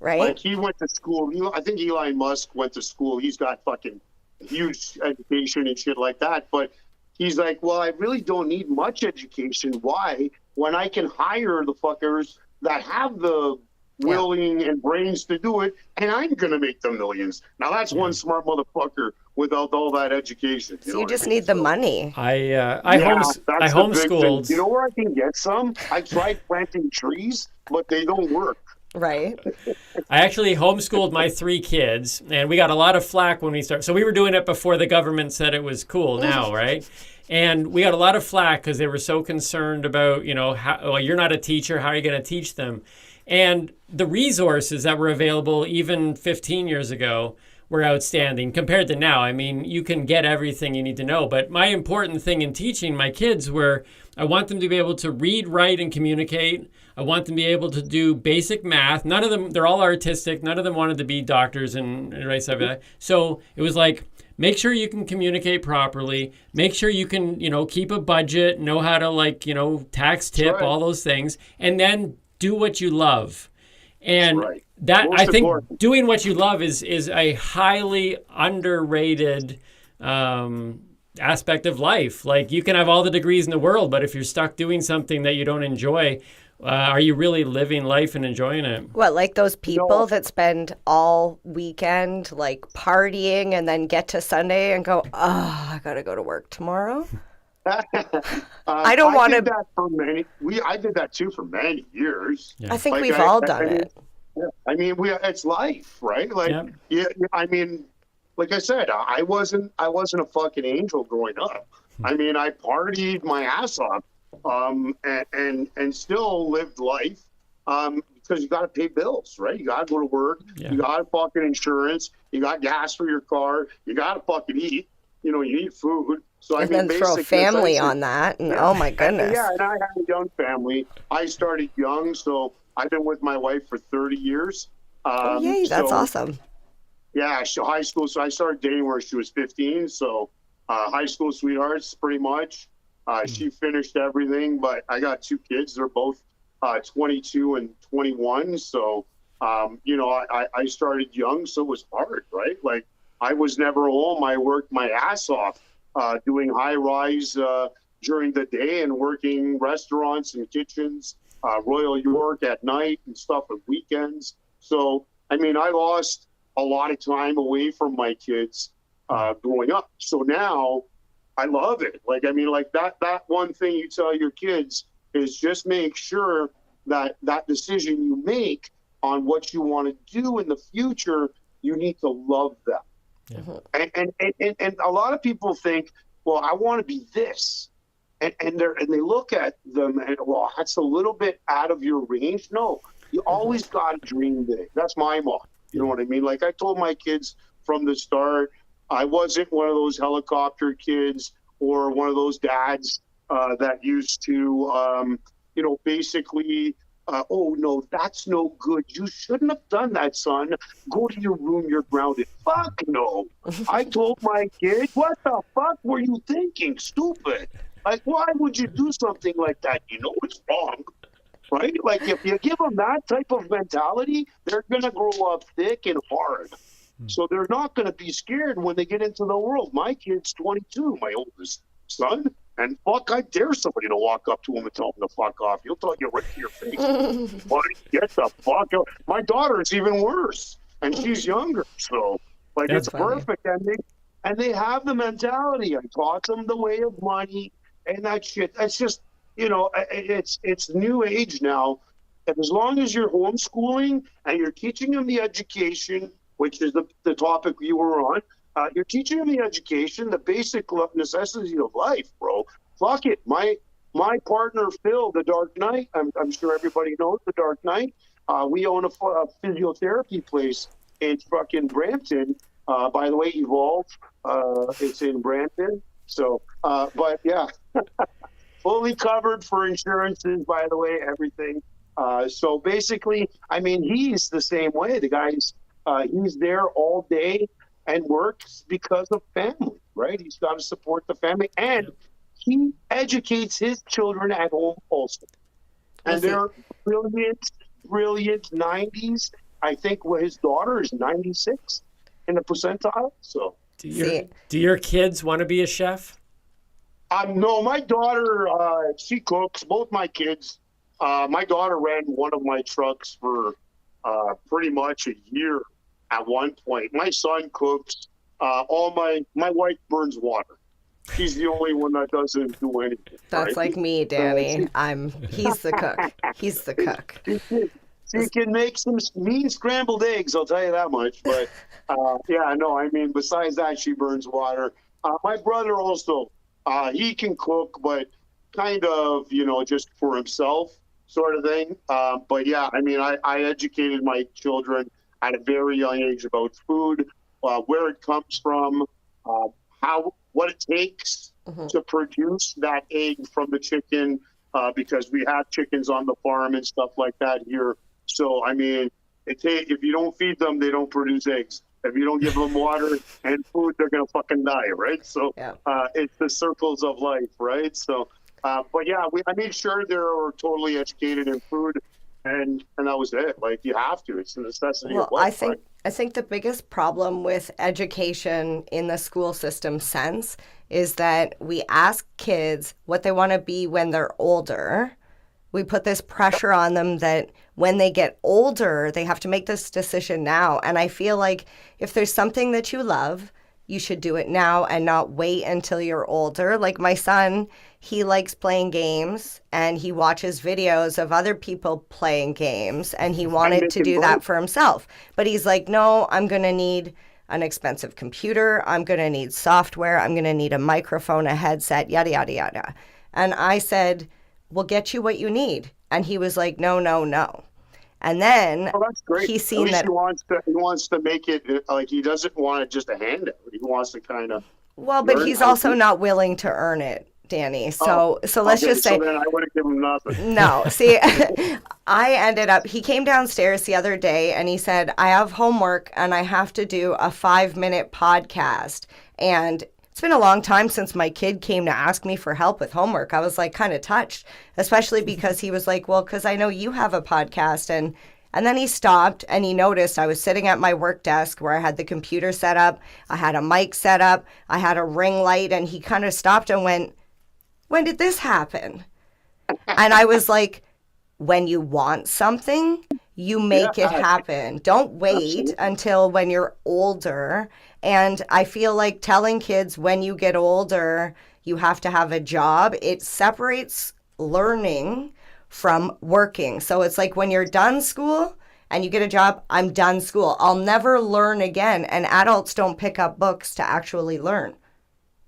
right? Like, he went to school. I think Elon Musk went to school. He's got fucking huge education and shit like that, but he's like, well, I really don't need much education. Why? When I can hire the fuckers that have the willing and brains to do it, and I'm going to make the millions. Now, that's one smart motherfucker without all that education. You just need the money. I homeschooled. You know where I can get some? I tried planting trees, but they don't work. Right. I actually homeschooled my 3 kids, and we got a lot of flack when we started. So we were doing it before the government said it was cool now, right? And we got a lot of flack because they were so concerned about, you're not a teacher, how are you going to teach them? And the resources that were available even 15 years ago were outstanding compared to now. I mean, you can get everything you need to know. But my important thing in teaching my kids were I want them to be able to read, write, and communicate. I want them to be able to do basic math. None of them, they're all artistic. None of them wanted to be doctors and write stuff like that. So it was like, make sure you can communicate properly. Make sure you can, keep a budget, know how to tax tip, all those things. And then do what you love. And that, I think doing what you love is a highly underrated aspect of life. Like, you can have all the degrees in the world, but if you're stuck doing something that you don't enjoy, are you really living life and enjoying it? What, like those people that spend all weekend like partying and then get to Sunday and go, oh, I gotta go to work tomorrow? I don't want to. I did that too for many years. Yeah. I think we've all done it. Yeah. I mean, it's life, right? Like, I mean, like I said, I wasn't a fucking angel growing up. I mean, I partied my ass off, and still lived life, because you got to pay bills, right? You got to go to work. Yeah. You got fucking insurance. You got gas for your car. You got to fucking eat. You need food. So and then throw a family on that, and oh my goodness. And I had a young family. I started young, so I've been with my wife for 30 years. Yay, that's awesome. Yeah, high school. So I started dating when she was 15. So high school sweethearts, pretty much. She finished everything, but I got 2 kids. They're both 22 and 21. So, I started young, so it was hard, right? Like I was never home. I worked my ass off doing high rise during the day and working restaurants and kitchens, Royal York at night and stuff at weekends. So, I mean, I lost a lot of time away from my kids growing up. So now I love it. Like, I mean, like that one thing you tell your kids is just make sure that decision you make on what you want to do in the future, you need to love them. Yeah. And a lot of people think, well, I want to be this. And they look at them and, well, that's a little bit out of your range. No, you always got to dream big. That's my motto. You know what I mean? Like I told my kids from the start, I wasn't one of those helicopter kids or one of those dads that used to, basically, oh, no, that's no good. You shouldn't have done that, son. Go to your room. You're grounded. Fuck no. I told my kid, what the fuck were you thinking? Stupid. Like, why would you do something like that? You know it's wrong. Right? Like, if you give them that type of mentality, they're going to grow up thick and hard. So they're not going to be scared when they get into the world. My kid's 22, my oldest son, and fuck, I dare somebody to walk up to him and tell him to fuck off. He'll tell you right to your face. Buddy, get the fuck out. My daughter is even worse, and she's younger. So, like, that's it's funny. Perfect. And they have the mentality. I taught them the way of money and that shit. That's just, it's new age now. And as long as you're homeschooling and you're teaching them the education, which is the topic you were on, you're teaching them the education, the basic necessity of life, bro. Fuck it. My partner, Phil, the Dark Knight, I'm sure everybody knows the Dark Knight. We own a physiotherapy place in fucking Brampton. By the way, Evolve, it's in Brampton. So, but yeah, fully covered for insurances, by the way, everything. So basically, I mean, he's the same way. The guy's, he's there all day and works because of family, right? He's got to support the family, and he educates his children at home also. And they're brilliant 90s. I think his daughter is 96 in the percentile. So, do your kids want to be a chef? No, my daughter, she cooks. Both my kids. My daughter ran one of my trucks for pretty much a year at one point. My son cooks. My wife burns water. She's the only one that doesn't do anything. That's right? Like me, Danny. He's the cook. He's the cook. She can make some mean scrambled eggs, I'll tell you that much. But besides that, she burns water. My brother also, he can cook, but kind of, just for himself sort of thing. But yeah, I mean, I educated my children at a very young age about food, where it comes from, what it takes to produce that egg from the chicken, because we have chickens on the farm and stuff like that here. So, I mean, if you don't feed them, they don't produce eggs. If you don't give them water and food, they're going to fucking die, right? So it's the circles of life, right? So, but yeah, I made sure they were totally educated in food, and that was it. Like, you have to. It's a necessity of life. I think the biggest problem with education in the school system sense is that we ask kids what they want to be when they're older. We put this pressure on them that when they get older, they have to make this decision now. And I feel like if there's something that you love, you should do it now and not wait until you're older. Like my son, he likes playing games and he watches videos of other people playing games, and he wanted to do that for himself. But he's like, no, I'm going to need an expensive computer. I'm going to need software. I'm going to need a microphone, a headset, yada, yada, yada. And I said, we'll get you what you need. And he was like, no. And then that's great. He's seen that he wants to make it like he doesn't want it just a handout. He wants to kind of but he's also not willing to earn it Danny. So let's just say. So then I would have given him nothing. No, see, he came downstairs the other day and he said, I have homework and I have to do a 5-minute podcast. And it's been a long time since my kid came to ask me for help with homework. I was like kind of touched, especially because he was like, well, because I know you have a podcast. And then he stopped and he noticed I was sitting at my work desk where I had the computer set up. I had a mic set up. I had a ring light. And he kind of stopped and went, when did this happen? And I was like, when you want something, you make it happen. Don't wait until when you're older. And I feel like telling kids when you get older, you have to have a job. It separates learning from working. So it's like when you're done school and you get a job, I'm done school. I'll never learn again. And adults don't pick up books to actually learn.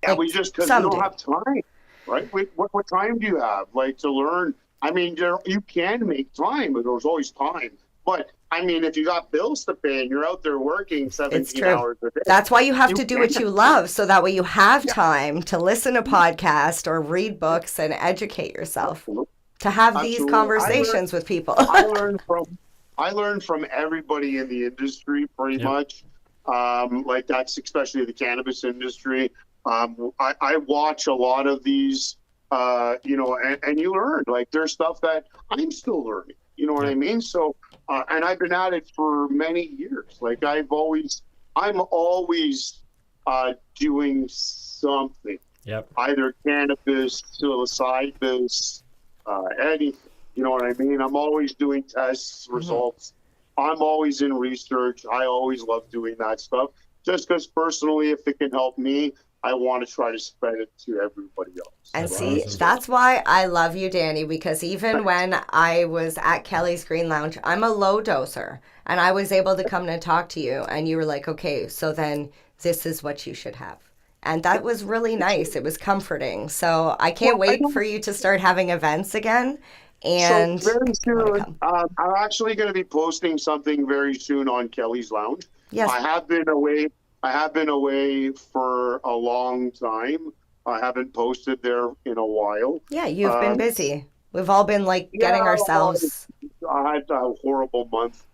Yeah, we just, because we don't have time. Right? What time do you have, like, to learn? I mean, you can make time, but there's always time. But, I mean, if you got bills to pay and you're out there working 17 hours a day. That's why you have to do what you love, so that way you have time to listen to podcasts or read books and educate yourself, to have these conversations with people. I learned from everybody in the industry, pretty much. Like, that's especially the cannabis industry. I watch a lot of these, you know, and you learn. Like, there's stuff that I'm still learning. You know what I mean? So, and I've been at it for many years. Like, I'm always doing something. Yep. Either cannabis, psilocybin, anything. You know what I mean? I'm always doing tests, results. I'm always in research. I always love doing that stuff. Just because personally, if it can help me, I want to try to spread it to everybody else. And see, that's why I love you, Danny, because even when I was at Kelly's Green Lounge, I'm a low doser, and I was able to come and talk to you, and you were like, okay, so then this is what you should have. And that was really nice. It was comforting. So I can't wait for you to start having events again. And so very soon, I'm actually going to be posting something very soon on Kelly's Lounge. Yes. I have been away for a long time. I haven't posted there in a while. Yeah, you've been busy. We've all been getting ourselves. I had a horrible month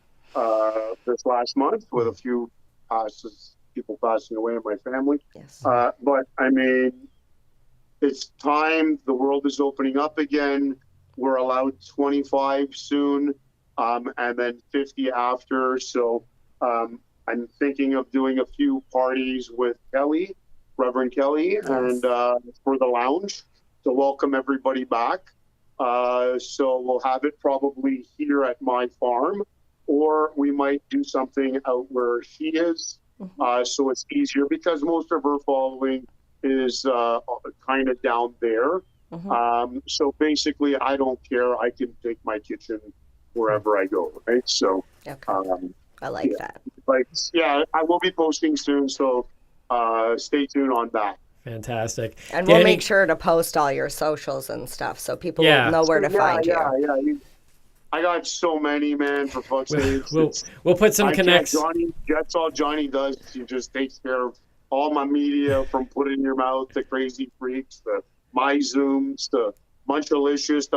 this last month with a few people passing away in my family. Yes. But I mean, it's time. The world is opening up again. We're allowed 25 soon, and then 50 after. So I'm thinking of doing a few parties with Kelly, Reverend Kelly, and for the lounge to welcome everybody back. So we'll have it probably here at my farm, or we might do something out where she is. So it's easier because most of her following is kind of down there. So basically, I don't care. I can take my kitchen wherever I go, right? So I like that. I will be posting soon, so stay tuned on that. Fantastic. And Danny, we'll make sure to post all your socials and stuff so people will know where to find you. I got so many, man, for fuck's sake. We'll put some connects. That's all Johnny does. He just takes care of all my media, from Put in Your Mouth to Crazy Freaks to My Zooms to Munchalicious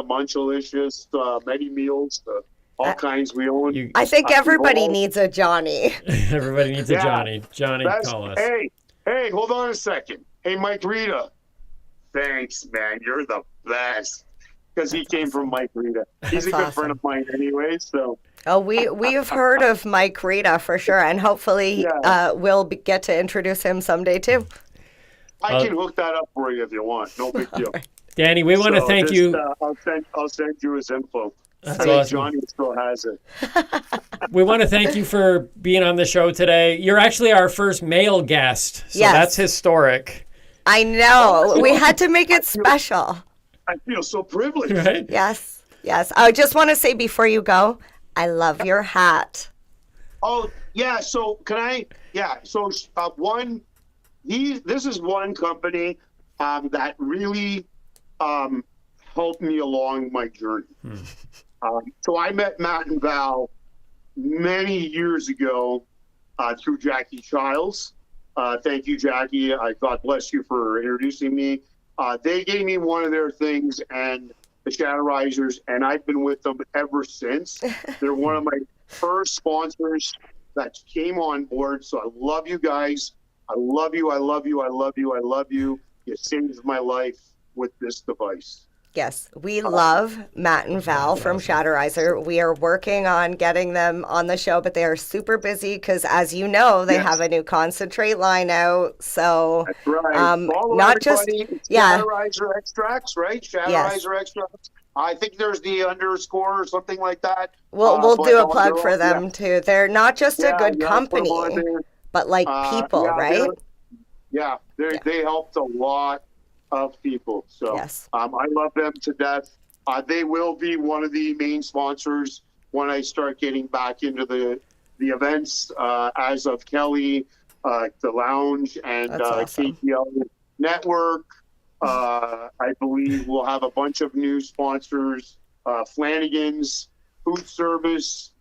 to Many Meals to all kinds we own. I think everybody needs a Johnny. Everybody needs a Johnny. Johnny, call us. Hey, hold on a second. Hey, Mike Rita. Thanks, man. You're the best. Because he came from Mike Rita. He's a good friend of mine anyway, so. Oh, we've heard of Mike Rita for sure, and hopefully we'll get to introduce him someday too. I can hook that up for you if you want. No big deal. Right. Danny, we want to thank you. I'll send you his info. That's awesome. Johnny still has it. We want to thank you for being on the show today. You're actually our first male guest, so that's historic. I know. We had to make it special. I feel so privileged. Right? Yes. I just want to say before you go, I love your hat. Oh, yeah. So can I? Yeah. So this is one company that really helped me along my journey. So I met Matt and Val many years ago through Jackie Childs. Thank you, Jackie. God bless you for introducing me. They gave me one of their things, and the Shatterizers, and I've been with them ever since. They're one of my first sponsors that came on board. So I love you guys. I love you. I love you. I love you. I love you. You saved my life with this device. Yes, we love Matt and Val from Shatterizer. We are working on getting them on the show, but they are super busy because, as you know, they have a new concentrate line out. So, that's right. Not just Shatterizer extracts, right? Shatterizer extracts. I think there's the underscore or something like that. We'll do a plug for them too. They're not just a good company, but like people, right? They helped a lot of people. So I love them to death. They will be one of the main sponsors when I start getting back into the events, as of Kelly, the Lounge, and KTL Network. I believe we'll have a bunch of new sponsors. Flanagan's Food Service,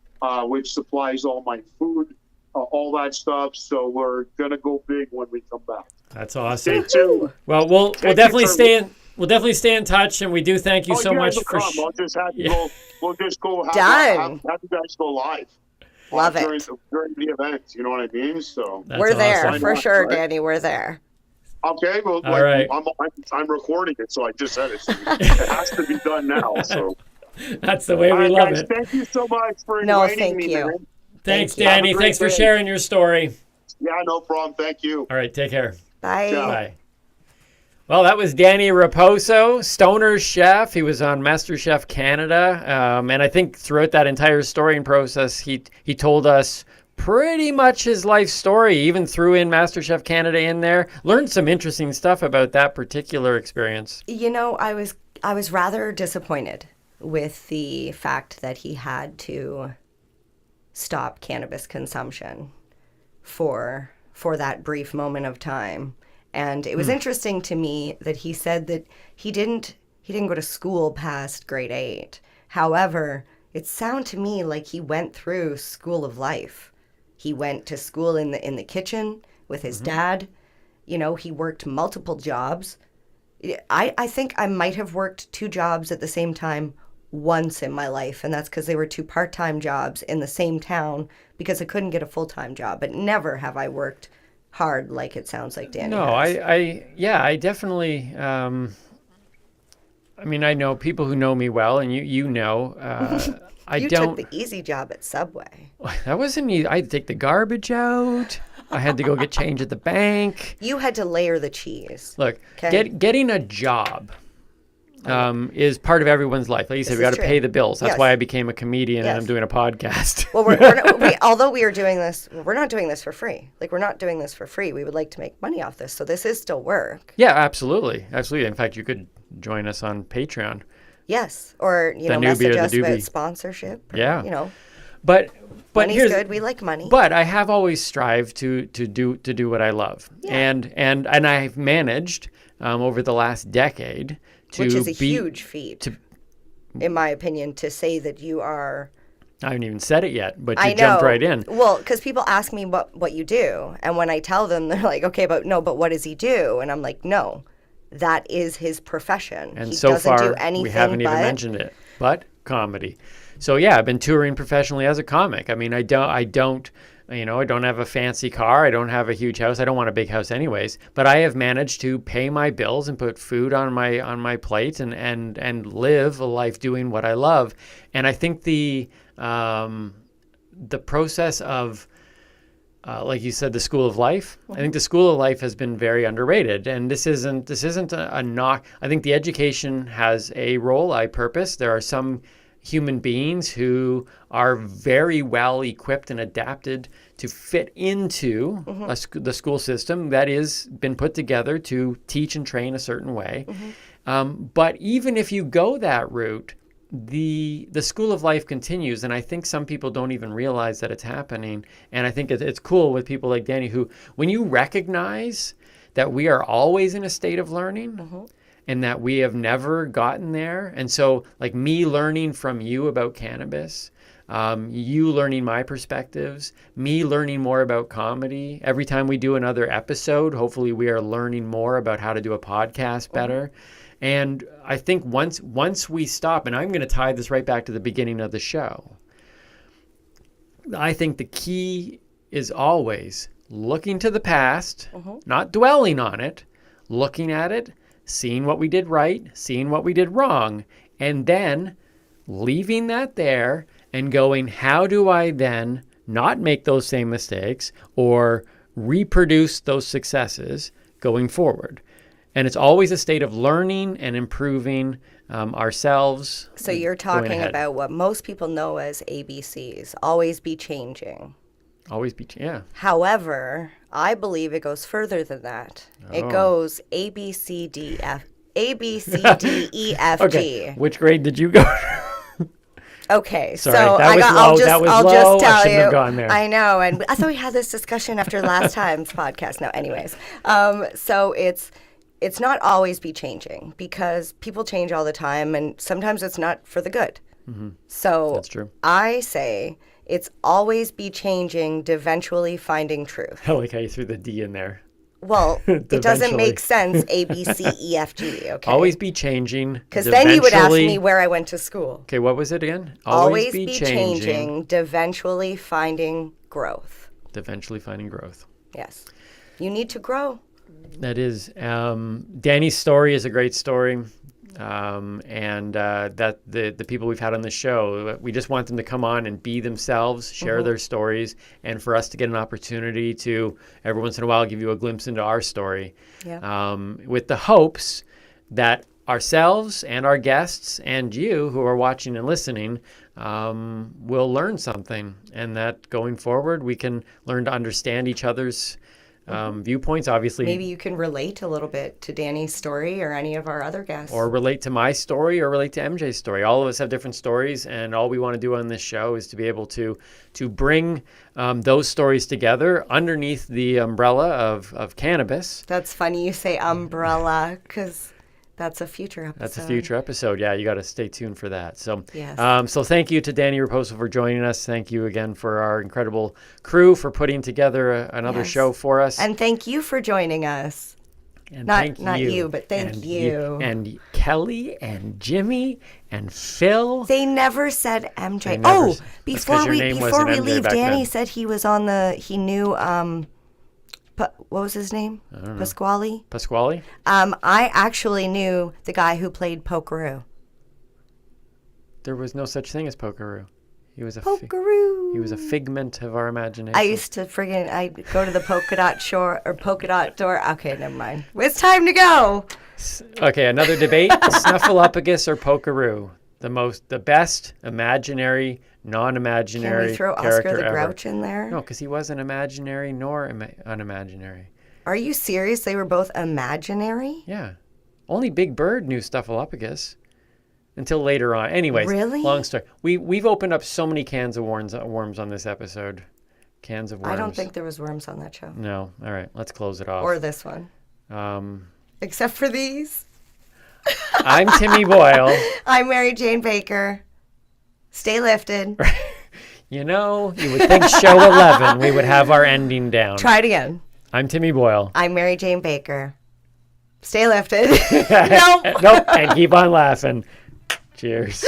which supplies all my food, all that stuff. So we're going to go big when we come back. That's awesome. Well, we'll definitely stay in touch, and we do thank you so much for. We'll just have to go. We'll just go. Have you guys go live. Love it during the event. You know what I mean? So we're there for sure, Danny. We're there. Okay. Well, all right. I'm recording it, so I just said it. So it has to be done now. So that's the way we love it. Thank you so much for inviting me. You. Man. Thanks, Danny. Thanks for sharing your story. Yeah, no problem. Thank you. All right. Take care. Bye. Bye. Well, that was Danny Raposo, Stoner Chef. He was on MasterChef Canada. And I think throughout that entire storying process, he told us pretty much his life story, even threw in MasterChef Canada in there. Learned some interesting stuff about that particular experience. You know, I was rather disappointed with the fact that he had to stop cannabis consumption for that brief moment of time. And it was interesting to me that he said that he didn't go to school past grade 8. However, it sounded to me like he went through school of life. He went to school in the kitchen with his dad. You know, he worked multiple jobs. I think I might have worked 2 jobs at the same time once in my life, and that's because they were 2 part-time jobs in the same town because I couldn't get a full-time job. But never have I worked hard like it sounds like Danny has. I definitely. I mean, I know people who know me well, and you know. You took the easy job at Subway. That wasn't easy. I had to take the garbage out. I had to go get change at the bank. You had to layer the cheese. Look, getting a job is part of everyone's life. Like you said, we got to pay the bills. That's why I became a comedian and I'm doing a podcast. Well, although we are doing this, we're not doing this for free. Like, we're not doing this for free. We would like to make money off this. So this is still work. Yeah, absolutely. Absolutely. In fact, you could join us on Patreon. Yes. Or, message us with sponsorship. Or, But money's good. We like money. But I have always strived to do what I love. Yeah. And I've managed over the last decade which is a huge feat, in my opinion, to say that you are. I haven't even said it yet, but you jumped right in. Well, because people ask me what you do, and when I tell them, they're like, "Okay, but what does he do?" And I'm like, "No, that is his profession. And he so doesn't far, do anything we haven't even mentioned it, but comedy. So yeah, I've been touring professionally as a comic. I mean, I don't have a fancy car. I don't have a huge house. I don't want a big house anyways. But I have managed to pay my bills and put food on my plate and live a life doing what I love. And I think the process of like you said, the school of life. I think the school of life has been very underrated. And this isn't a knock. I think the education has a role, a purpose. There are some human beings who are very well equipped and adapted to fit into the school system that is been put together to teach and train a certain way. But even if you go that route, the school of life continues, and I think some people don't even realize that it's happening. And I think it's cool with people like Danny, who, when you recognize that we are always in a state of learning, and that we have never gotten there. And so, like, me learning from you about cannabis you learning my perspectives, me learning more about comedy. Every time we do another episode, hopefully we are learning more about how to do a podcast better. And I think once we stop, and I'm going to tie this right back to the beginning of the show, I think the key is always looking to the past, not dwelling on it, looking at it, seeing what we did right, seeing what we did wrong, and then leaving that there and going, how do I then not make those same mistakes or reproduce those successes going forward? And it's always a state of learning and improving ourselves. So you're talking about what most people know as ABCs, always be changing. Always be, yeah. However, I believe it goes further than that. It goes A, B, C, D, F, A, B, C, D, E, F, Okay. G. Which grade did you go to? Okay, Sorry, so that was low. I'll Low. just tell I shouldn't you. have gone there. I know, and I thought we had this discussion after last time's podcast. No, anyways, so it's not always be changing because people change all the time, and sometimes it's not for the good. So That's true. I say it's always be changing, eventually finding truth. I like how you threw the D in there. Well, it doesn't Eventually. make sense. A, B, C, E, F, G. Okay. Always be changing. Because then you would ask eventually- me where I went to school. Okay, what was it again? Always be changing, eventually finding growth. Eventually finding growth. Yes. You need to grow. That is. Danny's story is a great story. And that the people we've had on the show, we just want them to come on and be themselves, share their stories, and for us to get an opportunity to every once in a while give you a glimpse into our story, with the hopes that ourselves and our guests and you who are watching and listening will learn something, and that going forward we can learn to understand each other's viewpoints. Obviously, Maybe you can relate a little bit to Danny's story or any of our other guests. or relate to my story or relate to MJ's story. All of us have different stories, and all we want to do on this show is to be able to bring those stories together underneath the umbrella of cannabis. That's funny you say umbrella because that's a future episode. That's a future episode. Yeah, you got to stay tuned for that. So, Yes. so thank you to Danny Raposo for joining us. Thank you again for our incredible crew for putting together another Yes. show for us. And thank you for joining us. And Not thank you, but thank And you. And Kelly and Jimmy and Phil. They never said MJ. They never Oh, s- that's 'cause before your we name before wasn't we MJ leave, back Danny then. said he was on he knew what was his name? Pasquale. Pasquale? I actually knew the guy who played Pokeroo. There was no such thing as Pokeroo. He was a Pokeroo. he was a figment of our imagination. I used to I'd go to the polka dot shore or polka dot door. Okay, never mind. It's time to go. Okay, another debate: Snuffleupagus or Pokeroo? The best imaginary, Can non-imaginary we throw character Oscar the ever. Grouch in there? No, because he wasn't imaginary nor unimaginary. Are you serious? They were both imaginary? Yeah, only Big Bird knew Snuffleupagus until later on. Anyways, Really? long story. We've opened up so many cans of worms on this episode. Cans of worms. I don't think there was worms on that show. No. All right, let's close it off. Or this one. Except for these. I'm Timmy Boyle. I'm Mary Jane Baker. Stay lifted. You know, you would think show 11 we would have our ending down. Try it again. I'm Timmy Boyle. I'm Mary Jane Baker. Stay lifted. Nope. Nope, and keep on laughing. Cheers.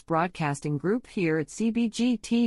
Broadcasting Group here at CBGT.